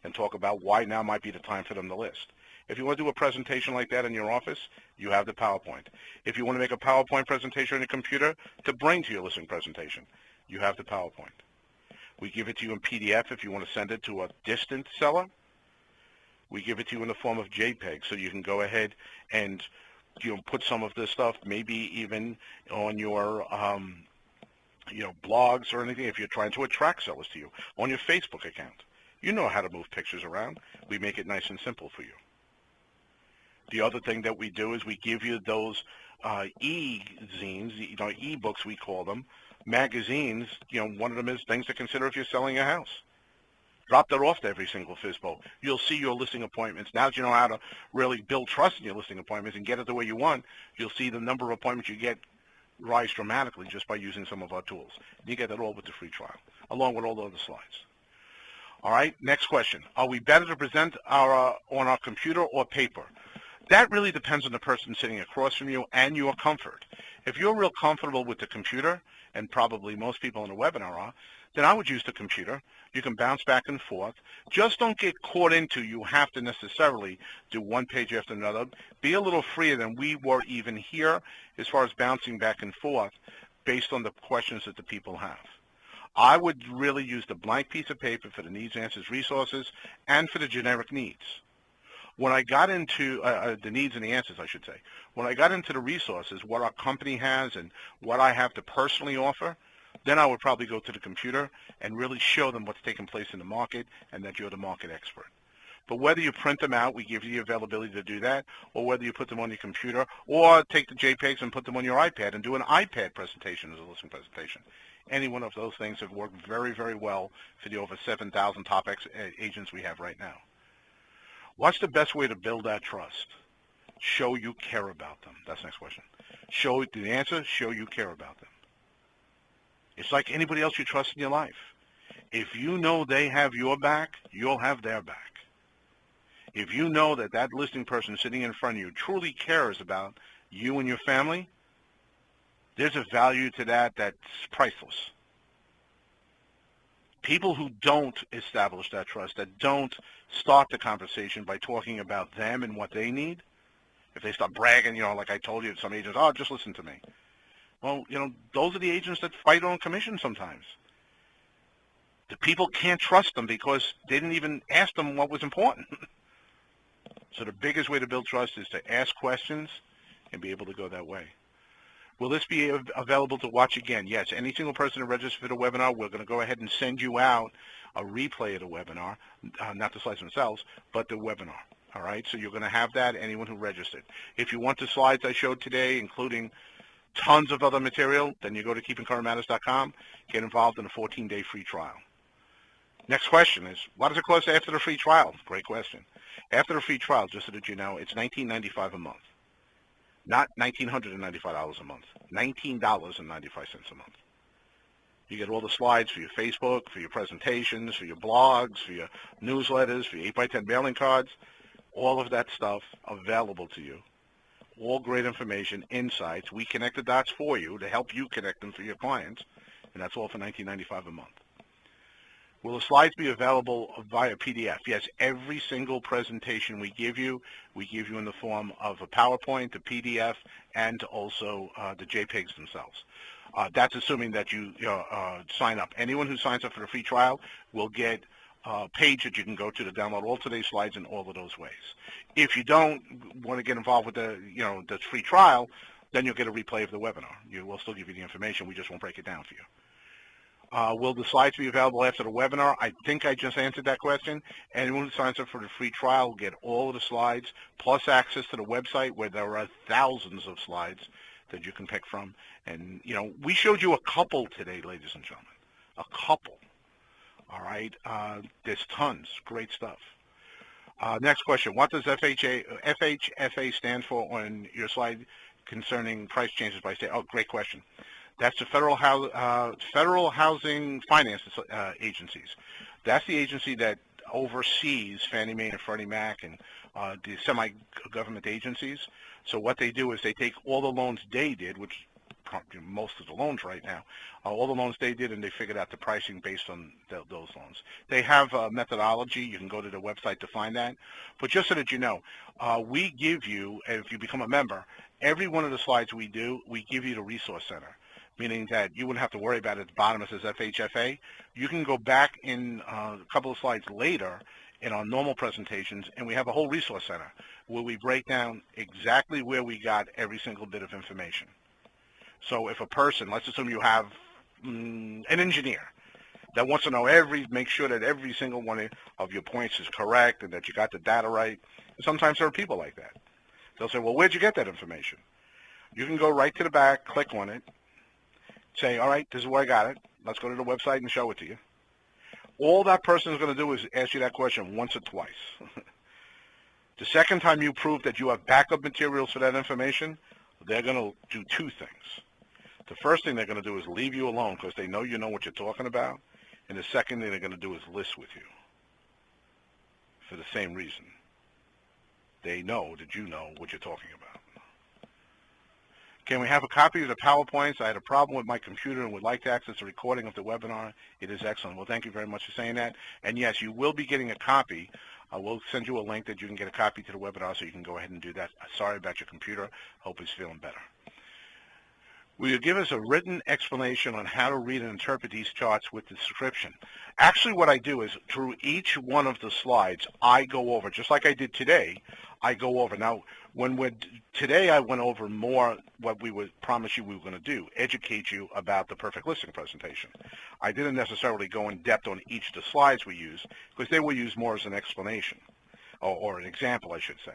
and talk about why now might be the time for them to list. If you want to do a presentation like that in your office, you have the PowerPoint. If you want to make a PowerPoint presentation on your computer to bring to your listing presentation, you have the PowerPoint. We give it to you in PDF if you want to send it to a distant seller. We give it to you in the form of JPEG, so you can go ahead and put some of this stuff, maybe even on your blogs or anything if you're trying to attract sellers to you, on your Facebook account. You know how to move pictures around. We make it nice and simple for you. The other thing that we do is we give you those e-zines, e-books we call them, magazines. One of them is things to consider if you're selling a house. Drop that off to every single FISBO. You'll see your listing appointments. Now that you know how to really build trust in your listing appointments and get it the way you want, you'll see the number of appointments you get rise dramatically just by using some of our tools. You get that all with the free trial, along with all the other slides. All right, next question. Are we better to present on our computer or paper? That really depends on the person sitting across from you and your comfort. If you're real comfortable with the computer, and probably most people in the webinar are, then I would use the computer. You can bounce back and forth. Just don't get caught into you have to necessarily do one page after another. Be a little freer than we were even here as far as bouncing back and forth based on the questions that the people have. I would really use the blank piece of paper for the needs, answers, resources, and for the generic needs. When I got into the needs and the answers, I should say, when I got into the resources, what our company has and what I have to personally offer, then I would probably go to the computer and really show them what's taking place in the market and that you're the market expert. But whether you print them out, we give you the availability to do that, or whether you put them on your computer or take the JPEGs and put them on your iPad and do an iPad presentation as a listing presentation. Any one of those things have worked very, very well for the over 7,000 top agents we have right now. What's the best way to build that trust? Show you care about them. That's the next question. Show the answer, show you care about them. It's like anybody else you trust in your life. If you know they have your back, you'll have their back. If you know that that listing person sitting in front of you truly cares about you and your family, there's a value to that that's priceless. People who don't establish that trust, that don't start the conversation by talking about them and what they need, if they start bragging, like I told you, some agents, just listen to me. Well, those are the agents that fight on commission sometimes. The people can't trust them because they didn't even ask them what was important. So the biggest way to build trust is to ask questions and be able to go that way. Will this be available to watch again? Yes, any single person who registers for the webinar, we're going to go ahead and send you out a replay of the webinar, not the slides themselves, but the webinar. All right, so you're going to have that, anyone who registered. If you want the slides I showed today, including tons of other material, then you go to keepingcurrentmatters.com, get involved in a 14-day free trial. Next question is, what does it cost after the free trial? Great question. After the free trial, just so that you know, it's $19.95 a month. Not $1,995 a month, $19.95 a month. You get all the slides for your Facebook, for your presentations, for your blogs, for your newsletters, for your 8x10 mailing cards, all of that stuff available to you. All great information, insights. We connect the dots for you to help you connect them for your clients, and that's all for $19.95 a month. Will the slides be available via PDF? Yes, every single presentation we give you in the form of a PowerPoint, a PDF, and also the JPEGs themselves. That's assuming that you sign up. Anyone who signs up for the free trial will get a page that you can go to download all today's slides in all of those ways. If you don't want to get involved with the free trial, then you'll get a replay of the webinar. We'll still give you the information. We just won't break it down for you. Will the slides be available after the webinar? I think I just answered that question. Anyone who signs up for the free trial will get all of the slides, plus access to the website where there are thousands of slides that you can pick from. And, you know, we showed you a couple today, ladies and gentlemen. A couple. All right? There's tons. Great stuff. Next question. What does FHFA stand for on your slide concerning price changes by state? Oh, great question. That's the Federal Housing Finance Agencies. That's the agency that oversees Fannie Mae and Freddie Mac and the semi-government agencies. So what they do is they take all the loans they did, which most of the loans right now, all the loans they did, and they figured out the pricing based on those loans. They have a methodology. You can go to the website to find that. But just so that you know, we give you, if you become a member, every one of the slides we do, we give you the resource center, meaning that you wouldn't have to worry about it. At the bottom it says FHFA. You can go back in a couple of slides later in our normal presentations, and we have a whole resource center where we break down exactly where we got every single bit of information. So if a person, let's assume you have an engineer that wants to know make sure that every single one of your points is correct and that you got the data right. And sometimes there are people like that. They'll say, well, where'd you get that information? You can go right to the back, click on it, say, all right, this is where I got it. Let's go to the website and show it to you. All that person is going to do is ask you that question once or twice. The second time you prove that you have backup materials for that information, they're going to do two things. The first thing they're going to do is leave you alone because they know you know what you're talking about. And the second thing they're going to do is list with you for the same reason. They know that you know what you're talking about. Can we have a copy of the PowerPoints? I had a problem with my computer and would like to access a recording of the webinar. It is excellent. Well, thank you very much for saying that. And yes, you will be getting a copy. I will send you a link that you can get a copy to the webinar so you can go ahead and do that. Sorry about your computer. Hope it's feeling better. Will you give us a written explanation on how to read and interpret these charts with the description? Actually, what I do is through each one of the slides, I go over, just like I did today, I go over. Now, today I went over more what we would promise you we were going to do, educate you about the perfect listing presentation. I didn't necessarily go in depth on each of the slides we used because they were used more as an explanation or an example, I should say.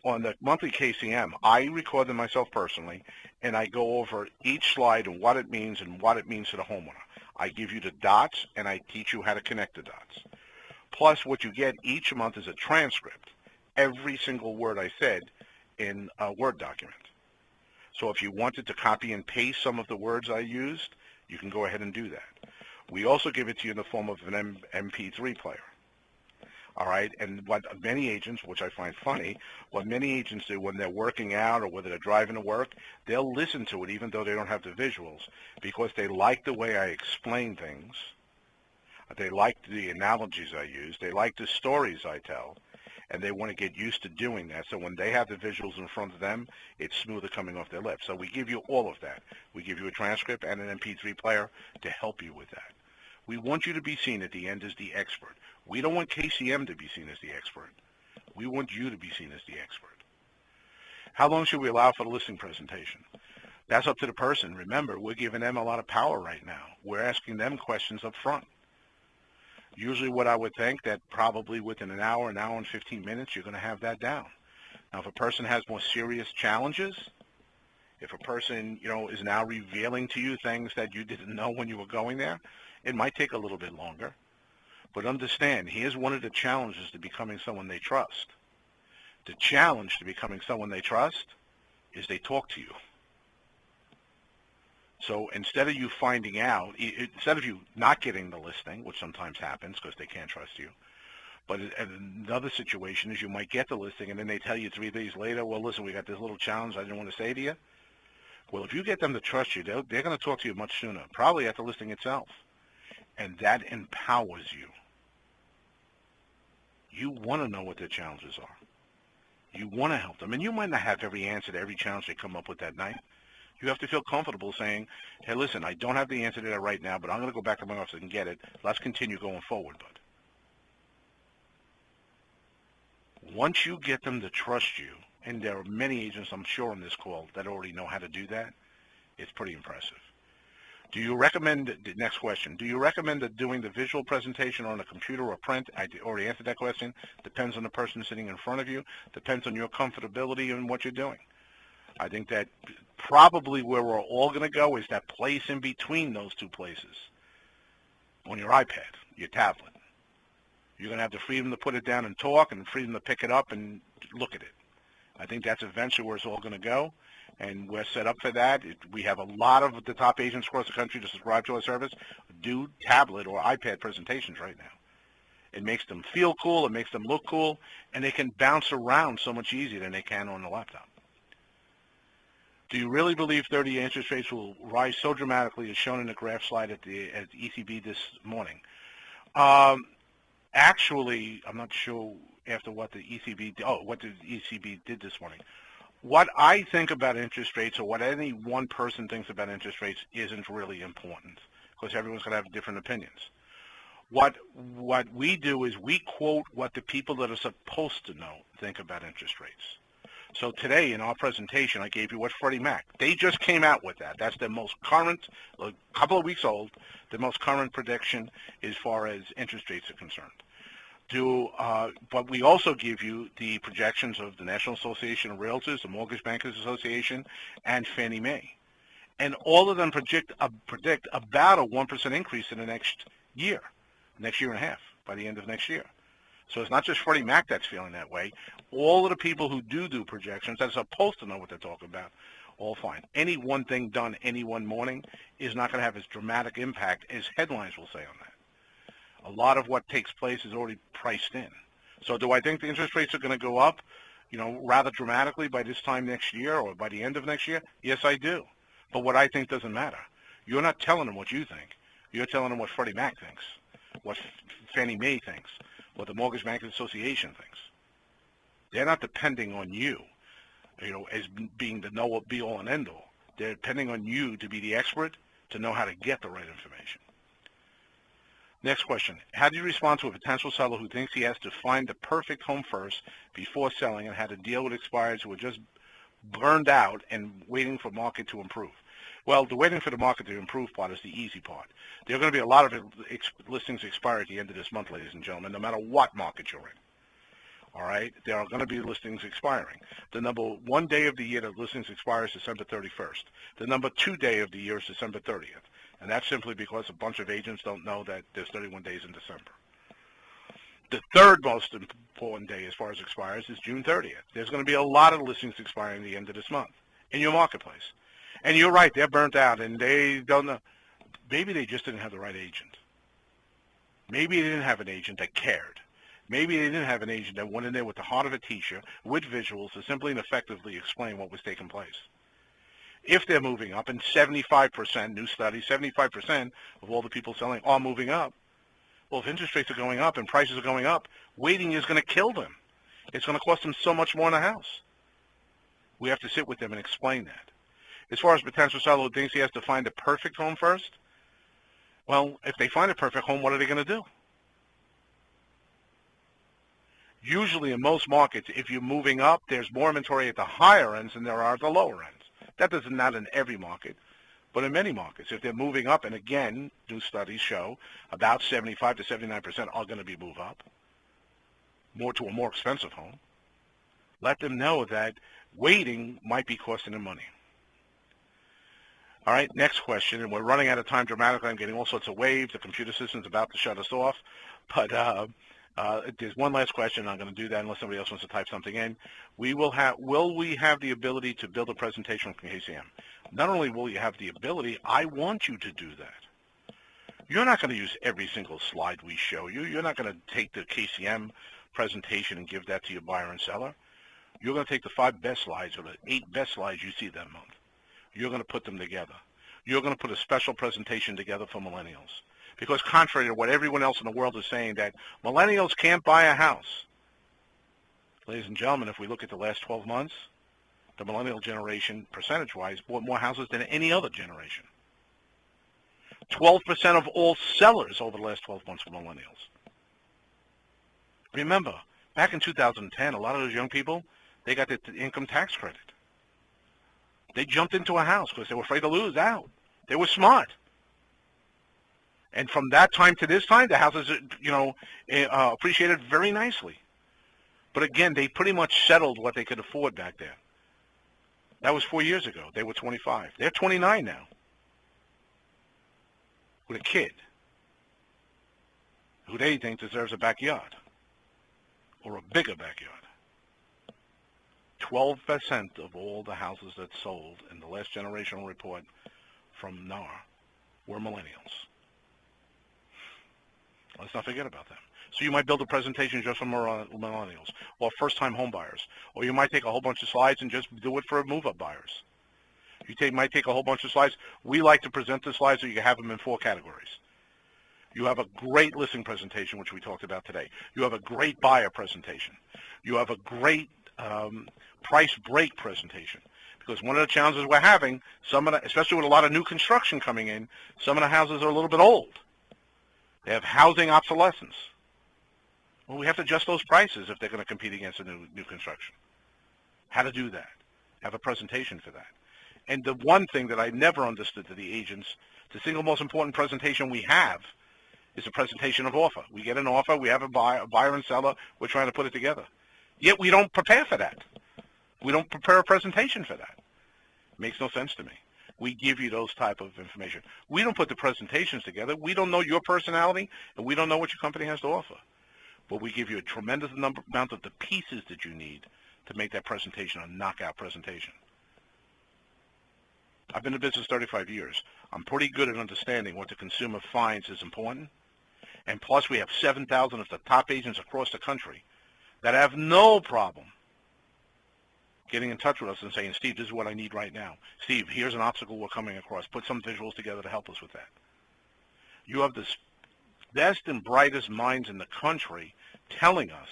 On the monthly KCM, I record them myself personally, and I go over each slide and what it means to the homeowner. I give you the dots, and I teach you how to connect the dots. Plus, what you get each month is a transcript, every single word I said in a Word document. So if you wanted to copy and paste some of the words I used, you can go ahead and do that. We also give it to you in the form of an MP3 player. All right, and what many agents, which I find funny, what many agents do when they're working out or whether they're driving to work, they'll listen to it even though they don't have the visuals because they like the way I explain things. They like the analogies I use. They like the stories I tell, and they want to get used to doing that. So when they have the visuals in front of them, it's smoother coming off their lips. So we give you all of that. We give you a transcript and an MP3 player to help you with that. We want you to be seen at the end as the expert. We don't want KCM to be seen as the expert. We want you to be seen as the expert. How long should we allow for the listing presentation? That's up to the person. Remember, we're giving them a lot of power right now. We're asking them questions up front. Usually what I would think that probably within an hour and 15 minutes, you're going to have that down. Now, if a person has more serious challenges, if a person, is now revealing to you things that you didn't know when you were going there, it might take a little bit longer. But understand, here's one of the challenges to becoming someone they trust. The challenge to becoming someone they trust is they talk to you. So instead of you finding out, instead of you not getting the listing, which sometimes happens because they can't trust you, but another situation is you might get the listing and then they tell you 3 days later, well, listen, we got this little challenge I didn't want to say to you. Well, if you get them to trust you, they're going to talk to you much sooner, probably at the listing itself. And that empowers you. You want to know what their challenges are. You want to help them. And you might not have every answer to every challenge they come up with that night. You have to feel comfortable saying, hey, listen, I don't have the answer to that right now, but I'm going to go back to my office and get it. Let's continue going forward, bud. Once you get them to trust you, and there are many agents, I'm sure, on this call that already know how to do that, it's pretty impressive. Do you recommend, the next question, do you recommend that doing the visual presentation on a computer or print? I already answered that question. Depends on the person sitting in front of you. Depends on your comfortability and what you're doing. I think that probably where we're all going to go is that place in between those two places. On your iPad, your tablet. You're going to have the freedom to put it down and talk and freedom to pick it up and look at it. I think that's eventually where it's all going to go. And we're set up for that. We have a lot of the top agents across the country to subscribe to our service do tablet or iPad presentations right now. It makes them feel cool. It makes them look cool. And they can bounce around so much easier than they can on the laptop. Do you really believe 30-year interest rates will rise so dramatically as shown in the graph slide at the ECB this morning? Actually, I'm not sure after what the ECB did this morning. What I think about interest rates, or what any one person thinks about interest rates, isn't really important, because everyone's going to have different opinions. What we do is we quote what the people that are supposed to know think about interest rates. So today in our presentation, I gave you what Freddie Mac. They just came out with that. That's their most current, a couple of weeks old, the most current prediction as far as interest rates are concerned. But we also give you the projections of the National Association of Realtors, the Mortgage Bankers Association, and Fannie Mae. And all of them predict about a 1% increase in the next year and a half, by the end of next year. So it's not just Freddie Mac that's feeling that way. All of the people who do projections that are supposed to know what they're talking about, all fine. Any one thing done any one morning is not going to have as dramatic impact as headlines will say on that. A lot of what takes place is already priced in. So do I think the interest rates are going to go up, rather dramatically by this time next year or by the end of next year? Yes, I do. But what I think doesn't matter. You're not telling them what you think. You're telling them what Freddie Mac thinks, what Fannie Mae thinks, what the Mortgage Bankers Association thinks. They're not depending on you, as being the know be all and end all. They're depending on you to be the expert, to know how to get the right information. Next question. How do you respond to a potential seller who thinks he has to find the perfect home first before selling and had to deal with expireds who are just burned out and waiting for market to improve? Well, the waiting for the market to improve part is the easy part. There are going to be a lot of listings expire at the end of this month, ladies and gentlemen, no matter what market you're in. All right? There are going to be listings expiring. The number one day of the year that listings expire is December 31st. The number 2 day of the year is December 30th. And that's simply because a bunch of agents don't know that there's 31 days in December. The third most important day as far as expires is June 30th. There's going to be a lot of listings expiring at the end of this month in your marketplace. And you're right, they're burnt out and they don't know. Maybe they just didn't have the right agent. Maybe they didn't have an agent that cared. Maybe they didn't have an agent that went in there with the heart of a teacher, with visuals, to simply and effectively explain what was taking place. If they're moving up, and 75%, new studies, 75% of all the people selling are moving up, well, if interest rates are going up and prices are going up, waiting is going to kill them. It's going to cost them so much more in a house. We have to sit with them and explain that. As far as potential seller who thinks he has to find the perfect home first, well, if they find a perfect home, what are they going to do? Usually in most markets, if you're moving up, there's more inventory at the higher ends than there are at the lower ends. That does not in every market, but in many markets. If they're moving up, and again, new studies show about 75 to 79% are going to be move up, more to a more expensive home, let them know that waiting might be costing them money. All right, next question, and we're running out of time dramatically. I'm getting all sorts of waves. The computer system's about to shut us off, but there's one last question. I'm going to do that unless somebody else wants to type something in. Will we have the ability to build a presentation from KCM? Not only will you have the ability, I want you to do that. You're not going to use every single slide we show you. You're not going to take the KCM presentation and give that to your buyer and seller. You're going to take the 5 best slides or the 8 best slides you see that month. You're going to put them together. You're going to put a special presentation together for millennials. Because contrary to what everyone else in the world is saying, that millennials can't buy a house. Ladies and gentlemen, if we look at the last 12 months, the millennial generation, percentage-wise, bought more houses than any other generation. 12% of all sellers over the last 12 months were millennials. Remember, back in 2010, a lot of those young people, they got the income tax credit. They jumped into a house because they were afraid to lose out. They were smart. And from that time to this time, the houses, appreciated very nicely. But again, they pretty much settled what they could afford back then. That was 4 years ago. They were 25. They're 29 now with a kid who they think deserves a backyard or a bigger backyard. 12% of all the houses that sold in the last generational report from NAR were millennials. Let's not forget about them. So you might build a presentation just for millennials or first-time home buyers, or you might take a whole bunch of slides and just do it for move-up buyers. You might take a whole bunch of slides. We like to present the slides so you can have them in 4 categories. You have a great listing presentation, which we talked about today. You have a great buyer presentation. You have a great price break presentation. Because one of the challenges we're having, especially with a lot of new construction coming in, some of the houses are a little bit old. They have housing obsolescence. Well, we have to adjust those prices if they're going to compete against a new construction. How to do that. Have a presentation for that. And the one thing that I never understood to the agents, the single most important presentation we have is a presentation of offer. We get an offer, we have a buyer and seller, we're trying to put it together. Yet we don't prepare for that. We don't prepare a presentation for that. It makes no sense to me. We give you those type of information. We don't put the presentations together. We don't know your personality, and we don't know what your company has to offer. But we give you a tremendous amount of the pieces that you need to make that presentation a knockout presentation. I've been in business 35 years. I'm pretty good at understanding what the consumer finds is important. And plus, we have 7,000 of the top agents across the country that have no problem getting in touch with us and saying, Steve, this is what I need right now. Steve, here's an obstacle we're coming across. Put some visuals together to help us with that. You have the best and brightest minds in the country telling us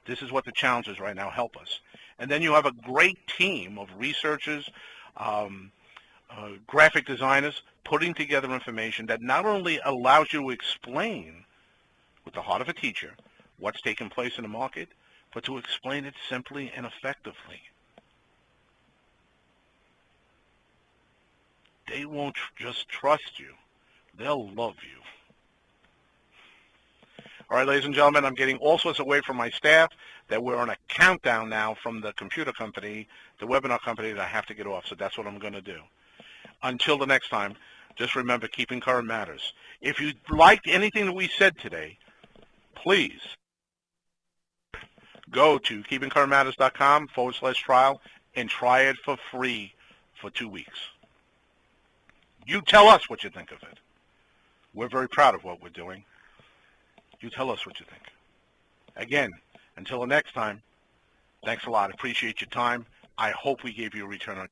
this is what the challenge is right now. Help us. And then you have a great team of researchers, graphic designers, putting together information that not only allows you to explain with the heart of a teacher what's taking place in the market, but to explain it simply and effectively. They won't just trust you. They'll love you. All right, ladies and gentlemen, I'm getting all sorts of word from my staff that we're on a countdown now from the computer company, the webinar company, that I have to get off, so that's what I'm going to do. Until the next time, just remember, keeping current matters. If you liked anything that we said today, please go to keepingcurrentmatters.com/trial and try it for free for 2 weeks. You tell us what you think of it. We're very proud of what we're doing. You tell us what you think. Again, until the next time, thanks a lot. Appreciate your time. I hope we gave you a return on